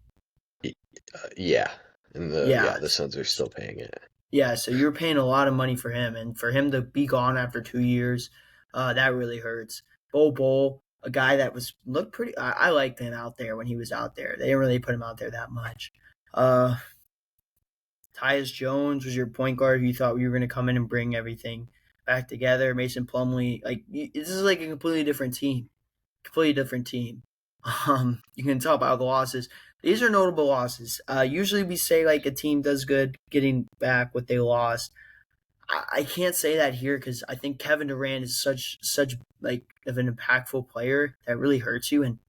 Yeah, and Yeah, the Suns are still paying it. yeah. So you were paying a lot of money for him, and for him to be gone after 2 years, that really hurts. Bol, a guy that looked pretty. I liked him out there when he was out there. They didn't really put him out there that much. Tyus Jones was your point guard who you thought you were going to come in and bring everything back together. Mason Plumlee, this is like a completely different team. Completely different team. You can tell by the losses. These are notable losses. Usually we say like a team does good getting back what they lost. I can't say that here because I think Kevin Durant is such like of an impactful player that really hurts you. And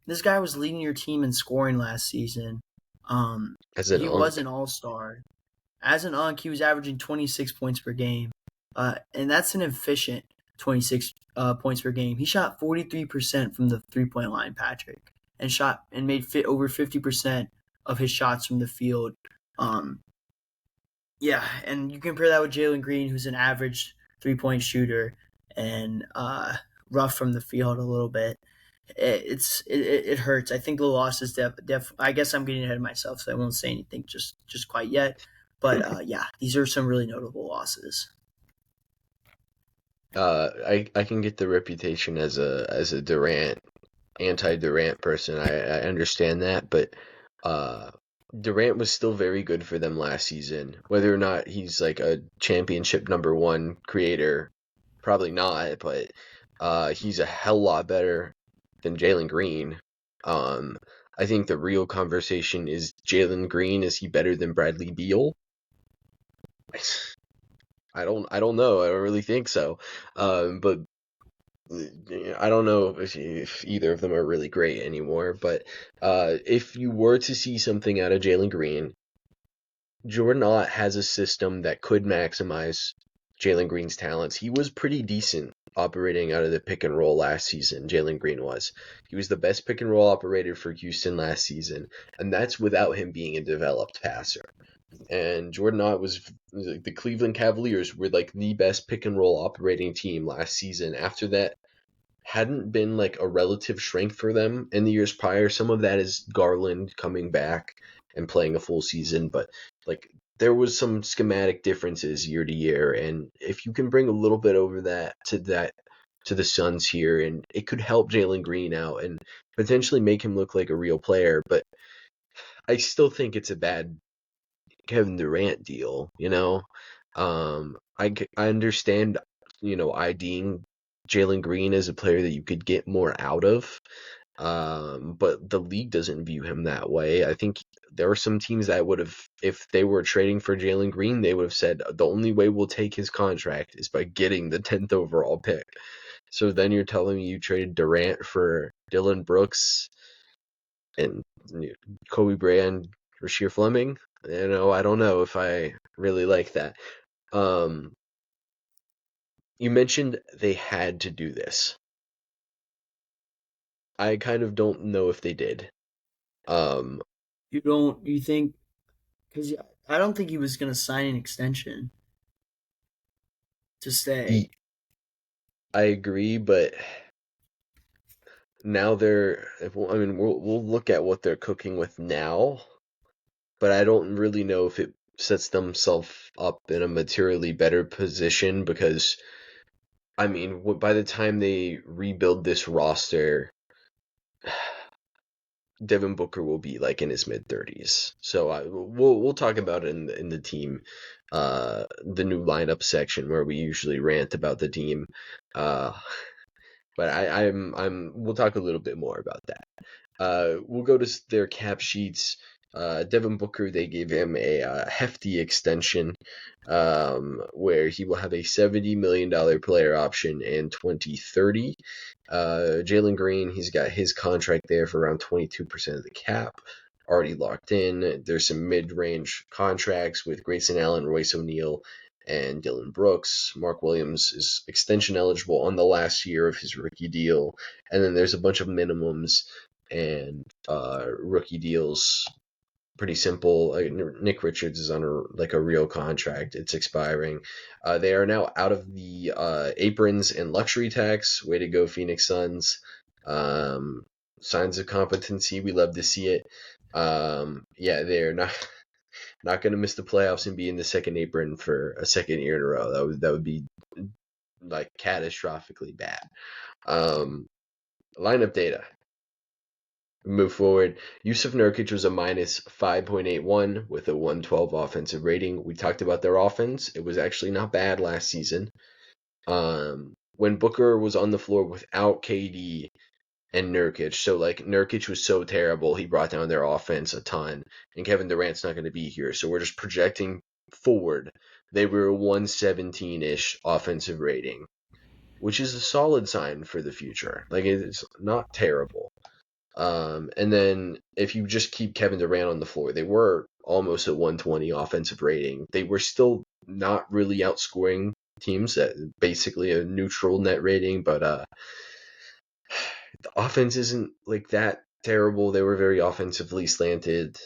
this guy was leading your team in scoring last season. As an He was unk, an all-star. As an UNC, he was averaging 26 points per game, and that's an efficient 26 points per game. He shot 43% from the three-point line, Patrick, and made over 50% of his shots from the field. Yeah, and you compare that with Jalen Green, who's an average three-point shooter and rough from the field a little bit. It hurts. I think the loss is I guess I'm getting ahead of myself, so I won't say anything just quite yet. But yeah, these are some really notable losses. I can get the reputation as a Durant anti-Durant person. I understand that, but Durant was still very good for them last season. Whether or not he's like a championship #1 creator, probably not. But He's a hell lot better than Jalen Green. Um, I think the real conversation is Jalen Green. Is he better than Bradley Beal? I don't know. I don't really think so. But I don't know if either of them are really great anymore. But if you were to see something out of Jalen Green, Jordan Ott has a system that could maximize Jalen Green's talents. He was pretty decent operating out of the pick and roll last season, Jalen Green was. He was the best pick and roll operator for Houston last season, and that's without him being a developed passer. And Jordan Ott was the Cleveland Cavaliers were like the best pick and roll operating team last season. After that, hadn't been like a relative strength for them in the years prior. Some of that is Garland coming back and playing a full season, but like there was some schematic differences year to year, and if you can bring a little bit over that to the Suns here, and it could help Jalen Green out and potentially make him look like a real player, but I still think it's a bad Kevin Durant deal, you know? I understand, IDing Jalen Green as a player that you could get more out of, but the league doesn't view him that way. I think there are some teams that would have, if they were trading for Jalen Green, they would have said the only way we'll take his contract is by getting the 10th overall pick. So then you're telling me you traded Durant for Dylan Brooks and Kobe Bryant, Rasheer Fleming? I don't know if I really like that. Um, you mentioned they had to do this. I kind of don't know if they did. Um, You think, because I don't think he was going to sign an extension to stay. I agree, but now I mean, we'll look at what they're cooking with now, but I don't really know if it sets themselves up in a materially better position because, I mean, by the time they rebuild this roster, Devin Booker will be like in his mid 30s. So we'll talk about it in the team, the new lineup section where we usually rant about the team. Uh, but we'll talk a little bit more about that. We'll go to their cap sheets. Devin Booker, they gave him a hefty extension, where he will have a $70 million player option in 2030. Jalen Green, he's got his contract there for around 22% of the cap, already locked in. There's some mid-range contracts with Grayson Allen, Royce O'Neal, and Dylan Brooks. Mark Williams is extension eligible on the last year of his rookie deal. And then there's a bunch of minimums and rookie deals. Pretty simple. Nick Richards is on a real contract. It's expiring. They are now out of the aprons and luxury tax. Way to go, Phoenix Suns. Signs of competency. We love to see it. Yeah, they're not going to miss the playoffs and be in the second apron for a second year in a row. That would be like catastrophically bad. Lineup data. Move forward. Yusuf Nurkic was a minus 5.81 with a 112 offensive rating. We talked about their offense. It was actually not bad last season. When Booker was on the floor without KD and Nurkic, so like Nurkic was so terrible, he brought down their offense a ton, and Kevin Durant's not going to be here, so we're just projecting forward. They were a 117-ish offensive rating, which is a solid sign for the future. Like, it's not terrible. And then if you just keep Kevin Durant on the floor, they were almost a 120 offensive rating. They were still not really outscoring teams at basically a neutral net rating, but the offense isn't like that terrible. They were very offensively slanted.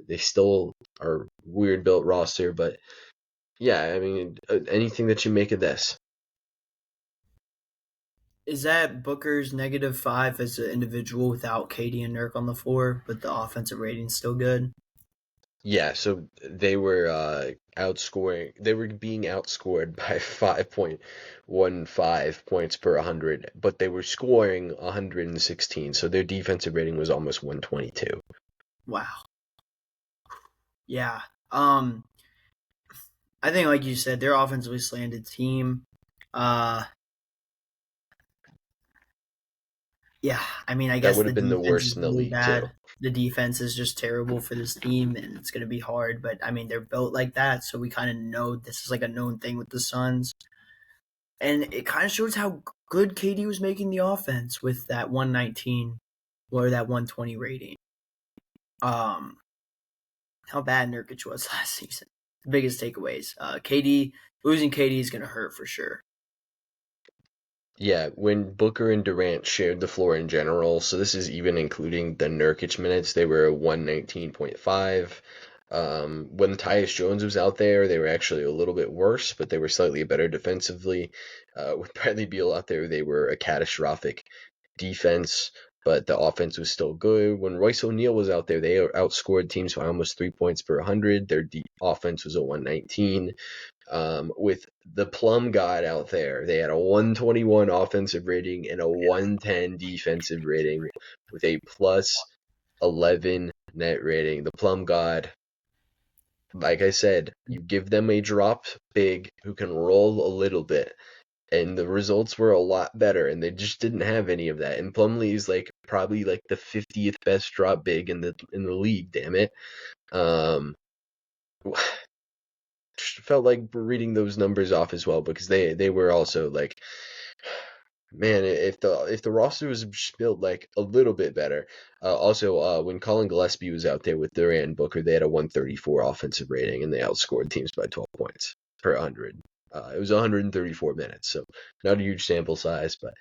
They still are weird built roster, but yeah, I mean, anything that you make of this. Is that Booker's -5 as an individual without KD and Nurk on the floor, but the offensive rating's still good? Yeah, so they were outscoring. They were being outscored by 5.15 points per 100, but they were scoring 116. So their defensive rating was almost 122. Wow. Yeah. I think, like you said, they're offensively slanted team. Uh, Yeah, I mean, I That guess would the have been the defense worst is in the really league too. bad. The defense is just terrible for this team, and it's going to be hard. But I mean, they're built like that, so we kind of know this is like a known thing with the Suns, and it kind of shows how good KD was making the offense with that 119 or that 120 rating. Um, how bad Nurkic was last season. The biggest takeaways. KD losing KD is going to hurt for sure. Yeah, when Booker and Durant shared the floor in general, so this is even including the Nurkic minutes, they were 119.5. When Tyus Jones was out there, they were actually a little bit worse, but they were slightly better defensively. With Bradley Beal out there, they were a catastrophic defense, but the offense was still good. When Royce O'Neal was out there, they outscored teams by almost 3 points per 100. Their offense was a 119. With the Plum God out there, they had a 121 offensive rating and a 110 defensive rating with a plus 11 net rating. The Plum God, like I said, you give them a drop big who can roll a little bit, and the results were a lot better, and they just didn't have any of that. And Plumlee is like probably like the 50th best drop big in the league. Damn it. Um, felt like reading those numbers off as well because they were also like, man, if the roster was built like a little bit better. Also, when Colin Gillespie was out there with Durant and Booker, they had a 134 offensive rating and they outscored teams by 12 points per 100. It was 134 minutes, so not a huge sample size, but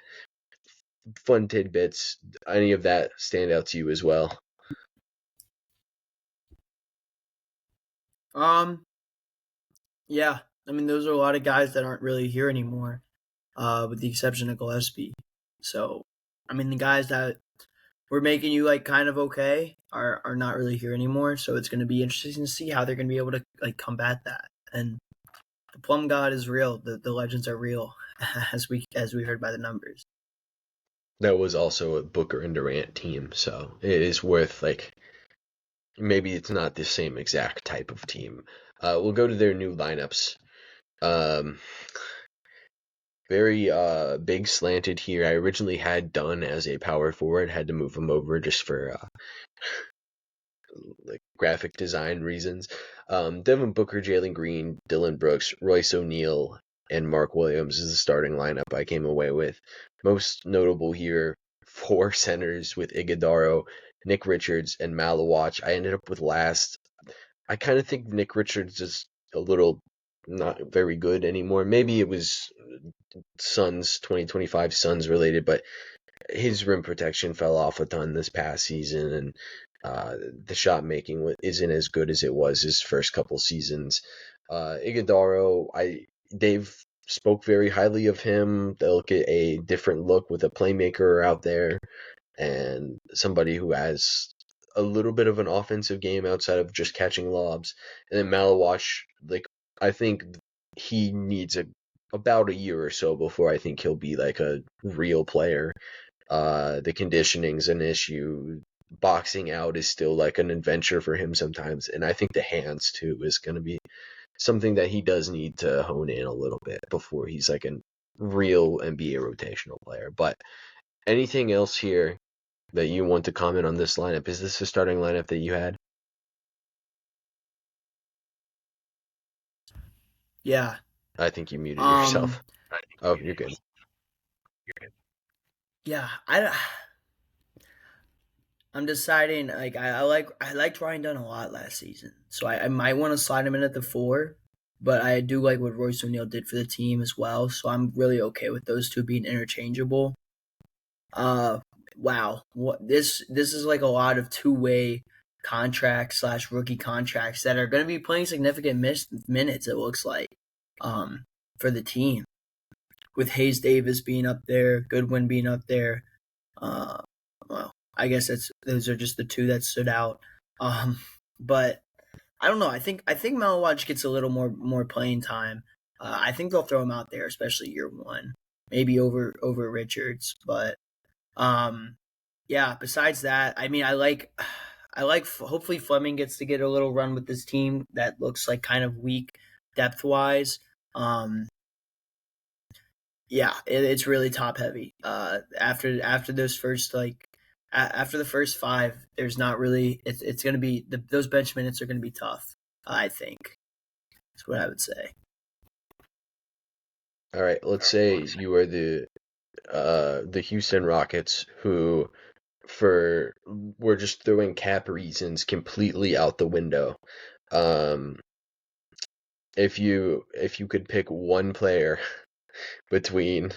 fun tidbits. Any of that stand out to you as well? Um, yeah, I mean, those are a lot of guys that aren't really here anymore, with the exception of Gillespie. So, I mean, the guys that were making you like kind of okay are not really here anymore. So it's going to be interesting to see how they're going to be able to like combat that. And the Plum God is real. The legends are real, as we heard by the numbers. That was also a Booker and Durant team, so it is worth like maybe it's not the same exact type of team. We'll go to their new lineups. Um, very big slanted here. I originally had Dunn as a power forward, had to move him over just for like graphic design reasons. Devin Booker, Jalen Green, Dylan Brooks, Royce O'Neal, and Mark Williams is the starting lineup I came away with. Most notable here, four centers with Iguodaro, Nick Richards, and Malawach. I ended up with last. I kind of think Nick Richards is a little not very good anymore. Maybe it was Suns 2025 Suns related, but his rim protection fell off a ton this past season, and the shot making isn't as good as it was his first couple seasons. Iguodaro, Dave spoke very highly of him. They'll get a different look with a playmaker out there and somebody who has a little bit of an offensive game outside of just catching lobs. And then Malawash, like I think he needs about a year or so before I think he'll be like a real player. The conditioning's an issue. Boxing out is still like an adventure for him sometimes, and I think the hands too is going to be something that he does need to hone in a little bit before he's like a real NBA rotational player. But anything else here that you want to comment on this lineup? Is this the starting lineup that you had? Yeah. I think you muted Um. yourself. Oh, you're good. Yeah. I'm deciding. Like I liked Ryan Dunn a lot last season, so I might want to slide him in at the four. But I do like what Royce O'Neal did for the team as well, so I'm really okay with those two being interchangeable. Uh, wow, what this is like a lot of two-way contracts slash rookie contracts that are going to be playing significant minutes. It looks like, um, for the team with Hayes Davis being up there, Goodwin being up there. Uh, well, I guess those are just the two that stood out. But I don't know. I think Malawach gets a little more playing time. I think they'll throw him out there, especially year one, maybe over Richards. But um, yeah. Besides that, I mean, I like. Hopefully, Fleming gets to get a little run with this team that looks like kind of weak depth wise. Um, Yeah, it's really top heavy. After those first after the first five, there's not really. It's going to be those bench minutes are going to be tough. I think that's what I would say. All right, let's say you are the Houston Rockets who for we're just throwing cap reasons completely out the window. Um, if you could pick one player between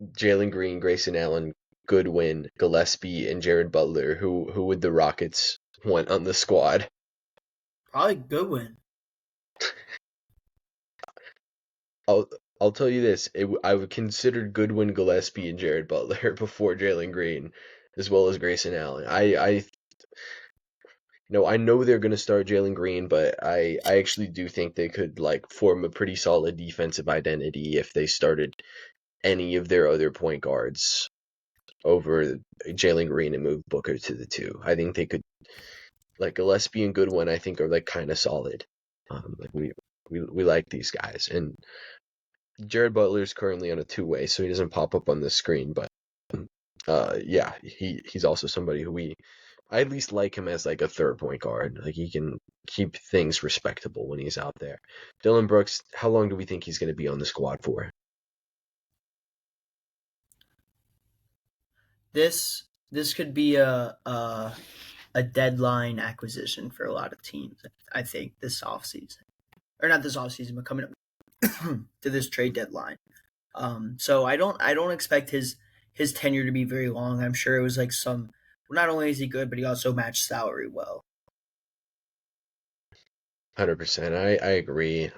Jalen Green, Grayson Allen, Goodwin, Gillespie, and Jared Butler, who would the Rockets want on the squad? Probably Goodwin. I'll I'll tell you this: I would consider Goodwin, Gillespie, and Jared Butler before Jalen Green, as well as Grayson Allen. I know they're going to start Jalen Green, but I actually do think they could like form a pretty solid defensive identity if they started any of their other point guards over Jalen Green and move Booker to the two. I think they could like Gillespie and Goodwin. I think are like kind of solid. Like we like these guys, and Jared Butler is currently on a two-way, so he doesn't pop up on the screen. But yeah, he's also somebody who I at least like him as like a third point guard. Like he can keep things respectable when he's out there. Dylan Brooks, how long do we think he's going to be on the squad for? This could be a deadline acquisition for a lot of teams. I think this offseason, or not this offseason, but coming up to this trade deadline. So I don't expect his tenure to be very long. I'm sure it was like some. Not only is he good, but he also matched salary well. 100%. I agree.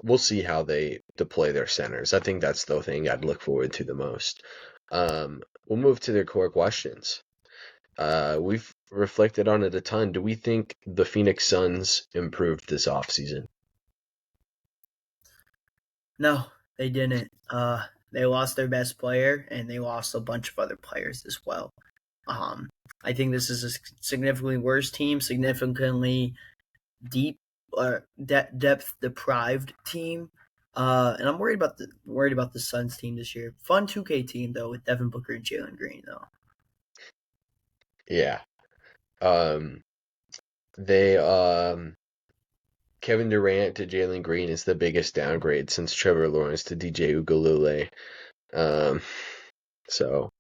We'll see how they deploy their centers. I think that's the thing I'd look forward to the most. We'll move to their core questions. We've reflected on it a ton. Do we think the Phoenix Suns improved this offseason? No, they didn't. They lost their best player, and they lost a bunch of other players as well. Um, I think this is a significantly worse team, significantly deep depth deprived team. And I'm worried about the Suns team this year. Fun 2K team though with Devin Booker and Jalen Green though. Yeah. Um, they Kevin Durant to Jalen Green is the biggest downgrade since Trevor Lawrence to DJ Ugalele. Um, so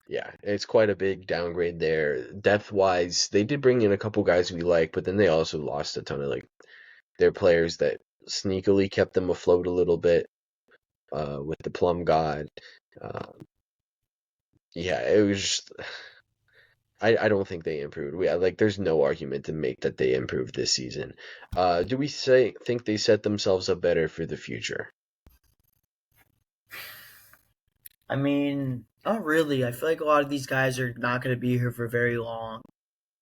yeah, it's quite a big downgrade there. Depth wise, they did bring in a couple guys we like, but then they also lost a ton of like their players that sneakily kept them afloat a little bit. With the Plum God, uh, yeah, it was just, I don't think they improved. Like there's no argument to make that they improved this season. Do we think they set themselves up better for the future? I mean, not really. I feel like a lot of these guys are not going to be here for very long.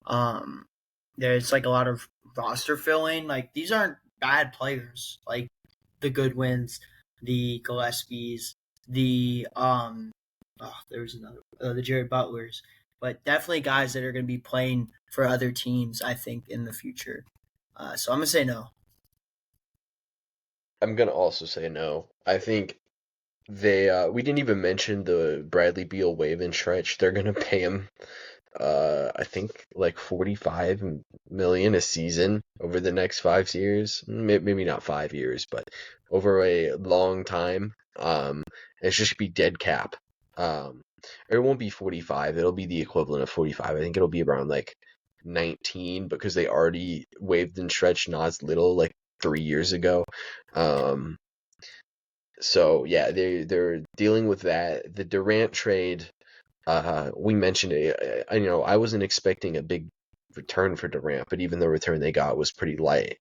Um, there's like a lot of roster filling. Like these aren't bad players. Like the Goodwins, the Gillespies, the there was another the Jared Butlers, but definitely guys that are going to be playing for other teams. I think in the future. So I'm gonna say no. I'm gonna also say no. I think we didn't even mention the Bradley Beal waive and stretch. They're gonna pay him I think like 45 million a season over the next 5 years. Maybe not 5 years, but over a long time. It's just be dead cap. Um, or it won't be 45. It'll be the equivalent of 45. I think it'll be around like 19 because they already waived and stretched Nas Little like 3 years ago. Um, so yeah, they're dealing with that. The Durant trade, we mentioned it. I wasn't expecting a big return for Durant, but even the return they got was pretty light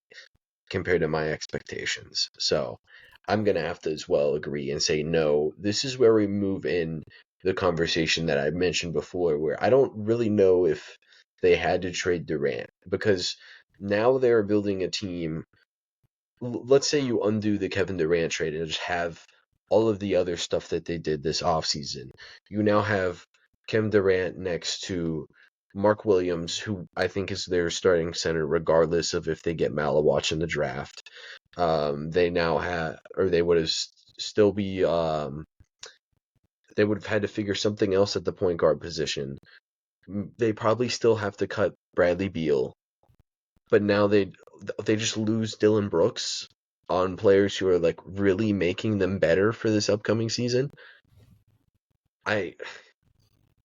compared to my expectations. So I'm gonna have to as well agree and say no. This is where we move in the conversation that I mentioned before, where I don't really know if they had to trade Durant because now they're building a team. Let's say you undo the Kevin Durant trade and just have all of the other stuff that they did this offseason. You now have Kevin Durant next to Mark Williams, who I think is their starting center, regardless of if they get Malawach in the draft. They now have, or they would have still be they would have had to figure something else at the point guard position. They probably still have to cut Bradley Beal, but now they just lose Dylan Brooks on players who are like really making them better for this upcoming season. I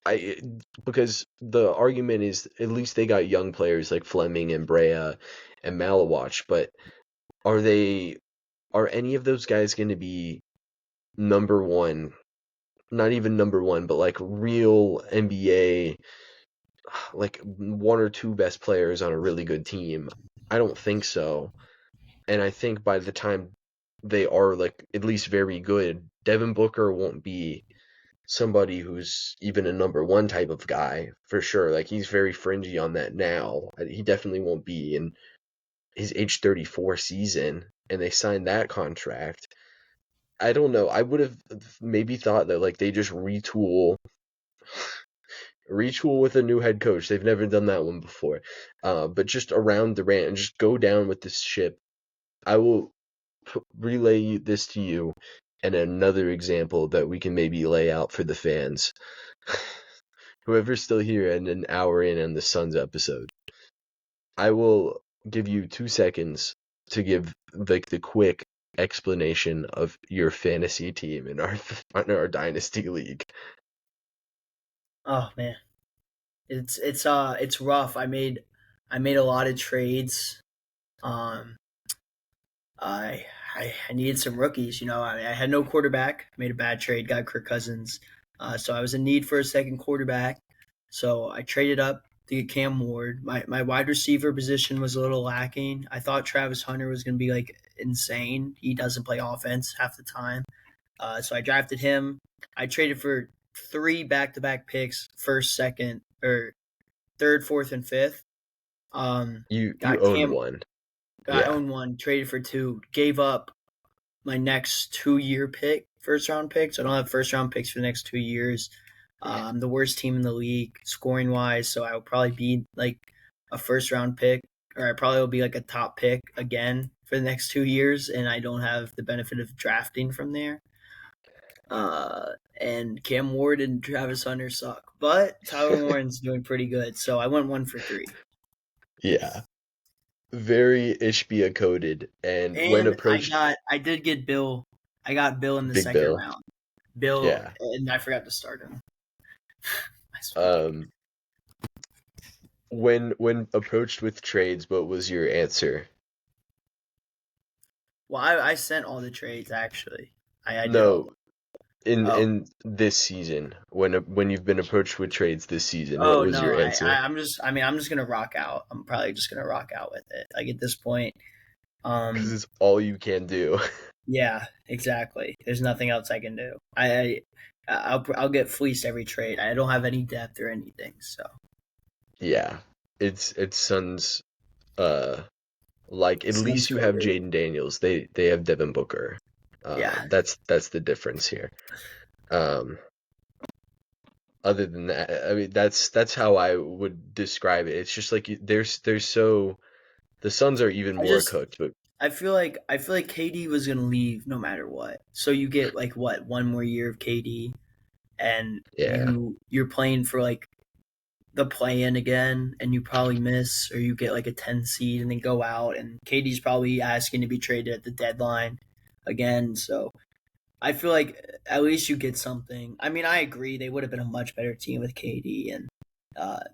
I because the argument is at least they got young players like Fleming and Brea and Malawach, but are they are any of those guys going to be number one? Not even number one, but like real NBA, like one or two best players on a really good team? I don't think so. And I think by the time they are like at least very good, Devin Booker won't be somebody who's even a number one type of guy for sure. Like he's very fringy on that now. He definitely won't be in his age 34 season, and they signed that contract. I don't know. I would have maybe thought that like they just retool with a new head coach. They've never done that one before. But just around Durant and just go down with this ship. I will relay this to you and another example that we can maybe lay out for the fans. Whoever's still here and an hour in on the Suns episode, I will give you 2 seconds to give like the quick explanation of your fantasy team in our dynasty league. Oh man, it's rough. I made a lot of trades. Um, I needed some rookies. I had no quarterback. I made a bad trade. Got Kirk Cousins. So I was in need for a second quarterback. So I traded up to get Cam Ward. My wide receiver position was a little lacking. I thought Travis Hunter was going to be like insane. He doesn't play offense half the time. So I drafted him. I traded for 3 back-to-back picks, first, second, or third, fourth, and fifth. You Got own Cam. one. I Yeah. own one. Traded for 2. Gave up my next 2-year pick, first round pick. So I don't have first round picks for the next 2 years. I'm the worst team in the league scoring wise, so I will probably be like a first round pick, or I probably will be like a top pick again for the next 2 years, and I don't have the benefit of drafting from there. And Cam Ward and Travis Hunter suck, but Tyler Warren's doing pretty good, so I went 1 for 3. Yeah. Very Ishbia coded, and when And approached I did get Bill. I got Bill in the Big second Bill. round. Bill, Yeah. and I forgot to start him. I swear. Um when approached with trades, what was your answer? Well, I sent all the trades actually. I did all. No, in Oh, in this season, when you've been approached with trades this season, what oh was no. your answer? I'm just. I mean, I'm just gonna rock out. I'm probably just gonna rock out with it. Like at this point, Because um, it's all you can do. yeah, exactly. There's nothing else I can do. I'll get fleeced every trade. I don't have any depth or anything. So Yeah, it's Suns. Uh, like at Suns least you have favored. Jaden Daniels. They have Devin Booker. Yeah, That's the difference here. Um, other than that, I mean that's how I would describe it. It's just like there's so the Suns are even I more just cooked, but I feel like KD was gonna leave no matter what. So you get like what 1 more year of KD, and yeah, you're playing for like the play in again, and you probably miss, or you get like a 10 seed and then go out, and KD's probably asking to be traded at the deadline again. So I feel like at least you get something. I mean, I agree they would have been a much better team with KD, and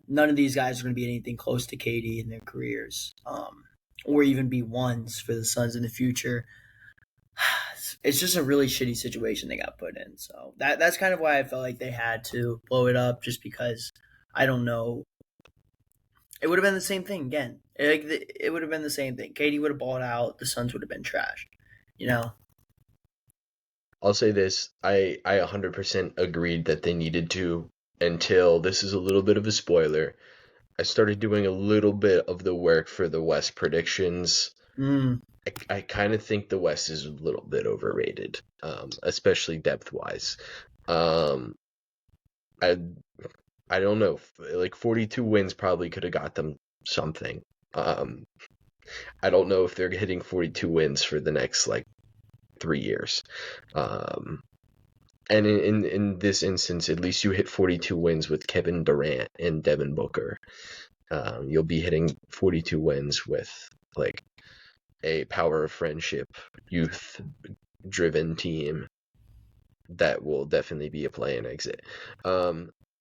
none of these guys are going to be anything close to KD in their careers, or even be ones for the Suns in the future. It's just a really shitty situation they got put in. So that's kind of why I felt like they had to blow it up, just because I don't know. It would have been the same thing again. It would have been the same thing. Katie would have balled out. The Suns would have been trash. You know. I'll say this. I 100% agreed that they needed to until this is a little bit of a spoiler. I started doing a little bit of the work for the West predictions. Mm. I kind of think the West is a little bit overrated, especially depth wise. Um, I I don't know, like 42 wins probably could have got them something. Um, I don't know if they're hitting 42 wins for the next like 3 years. And in this instance, at least you hit 42 wins with Kevin Durant and Devin Booker. You'll be hitting 42 wins with like a power of friendship, youth-driven team that will definitely be a play and exit.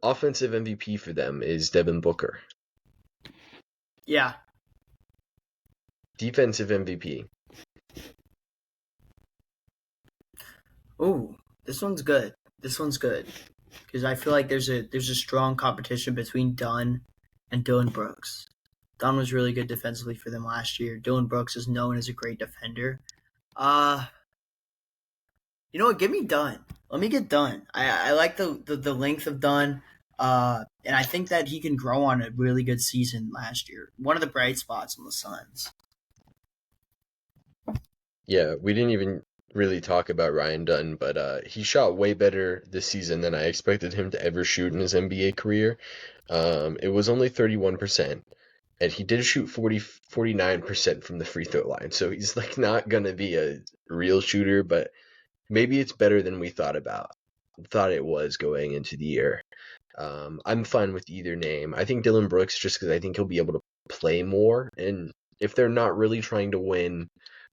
Offensive MVP for them is Devin Booker. Yeah. Defensive MVP. Ooh, this one's good. Because I feel like there's a strong competition between Dunn and Dillon Brooks. Dunn was really good defensively for them last year. Dillon Brooks is known as a great defender. You know what? Give me Dunn. Let me get Dunn. I like the length of Dunn. And I think that he can grow on a really good season last year. One of the bright spots on the Suns. Yeah, we didn't even really talk about Ryan Dunn, but he shot way better this season than I expected him to ever shoot in his NBA career. It was only 31%, and he did shoot 49% from the free throw line, so he's like not gonna be a real shooter, but maybe it's better than we thought it was going into the year. I'm fine with either name. I think Dillon Brooks just because I think he'll be able to play more, and if they're not really trying to win,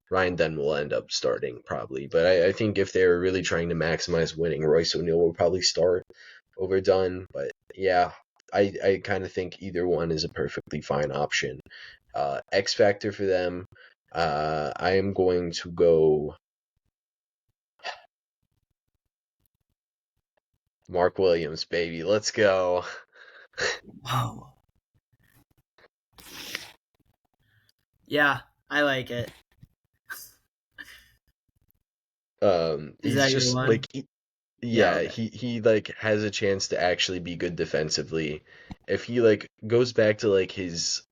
Ryan Dunn will end up starting probably. But I think if they're really trying to maximize winning, Royce O'Neal will probably start over Dunn. But yeah, I kind of think either one is a perfectly fine option. X factor for them, I am going to go Mark Williams, baby. Let's go. Wow. Yeah, I like it. Is He's that your just one? like Yeah, yeah, okay. he like has a chance to actually be good defensively. If he like goes back to like his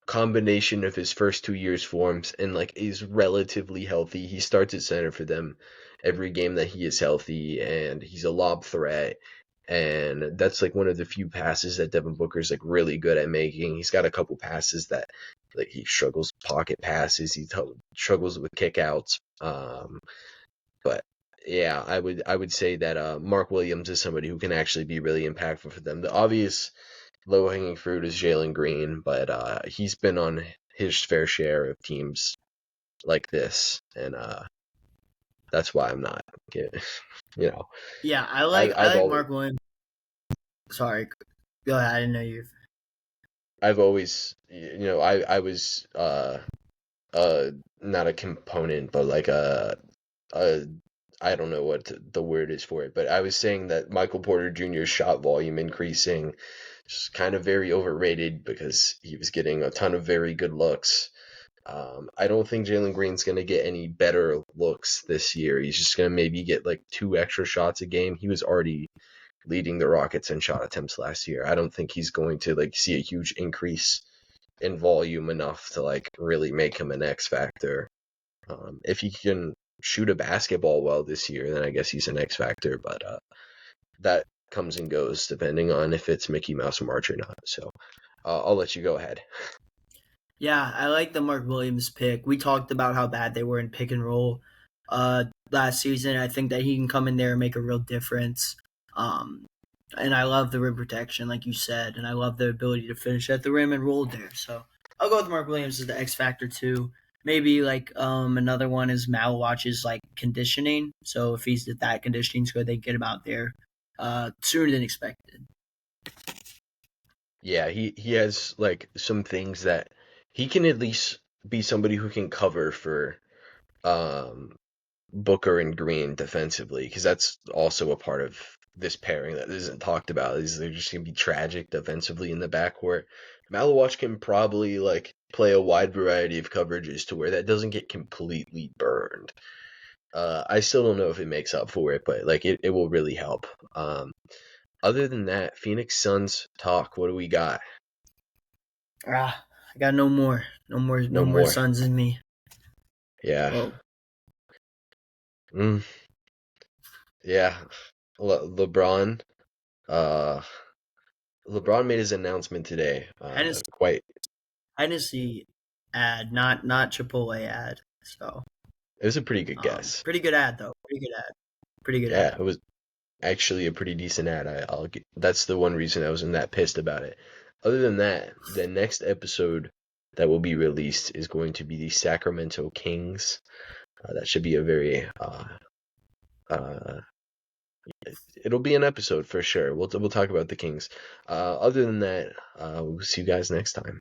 combination of his first 2 years forms and like is relatively healthy, he starts at center for them every game that he is healthy, and he's a lob threat. And that's like one of the few passes that Devin Booker's like really good at making. He's got a couple passes that like he struggles pocket passes, struggles with kickouts. But yeah, I would say that Mark Williams is somebody who can actually be really impactful for them. The obvious low hanging fruit is Jalen Green, but he's been on his fair share of teams like this, and that's why I'm not. You know, Yeah, I I've like always Mark Williams. Sorry, go ahead. I didn't know you. I've always I was uh not a component, but like a I don't know what the word is for it, but I was saying that Michael Porter Jr.'s shot volume increasing is kind of very overrated because he was getting a ton of very good looks. I don't think Jalen Green's going to get any better looks this year. He's just going to maybe get like 2 extra shots a game. He was already leading the Rockets in shot attempts last year. I don't think he's going to like see a huge increase in volume enough to like really make him an X factor. If he can shoot a basketball well this year, then I guess he's an X factor. But that comes and goes depending on if it's Mickey Mouse March or not. So I'll let you go ahead. Yeah, I like the Mark Williams pick. We talked about how bad they were in pick and roll last season. I think that he can come in there and make a real difference. Um, and I love the rim protection, like you said, and I love the ability to finish at the rim and roll there. So I'll go with Mark Williams as the X factor too. Maybe like another one is Malwatch's like conditioning. So if he's that conditioning's good, they get him out there sooner than expected. Yeah, he has like some things that he can at least be somebody who can cover for um Booker and Green defensively, because that's also a part of this pairing that isn't talked about. Is they're just gonna be tragic defensively in the backcourt. Malawatch can probably like play a wide variety of coverages to where that doesn't get completely burned. I still don't know if it makes up for it, but like it will really help. Other than that, Phoenix Suns talk. What do we got? I got no more, No no more more. Suns in me. Yeah. Whoa. Mm, yeah. LeBron. Uh, LeBron made his announcement today. Hennessy, Quite Hennessy ad, not Chipotle ad. So It was a pretty good guess. Pretty good ad though. Pretty good Yeah, ad. it was actually a pretty decent ad. That's the one reason I wasn't that pissed about it. Other than that, the next episode that will be released is going to be the Sacramento Kings. That should be a very it'll be an episode for sure. We'll talk about the Kings. Other than that, we'll see you guys next time.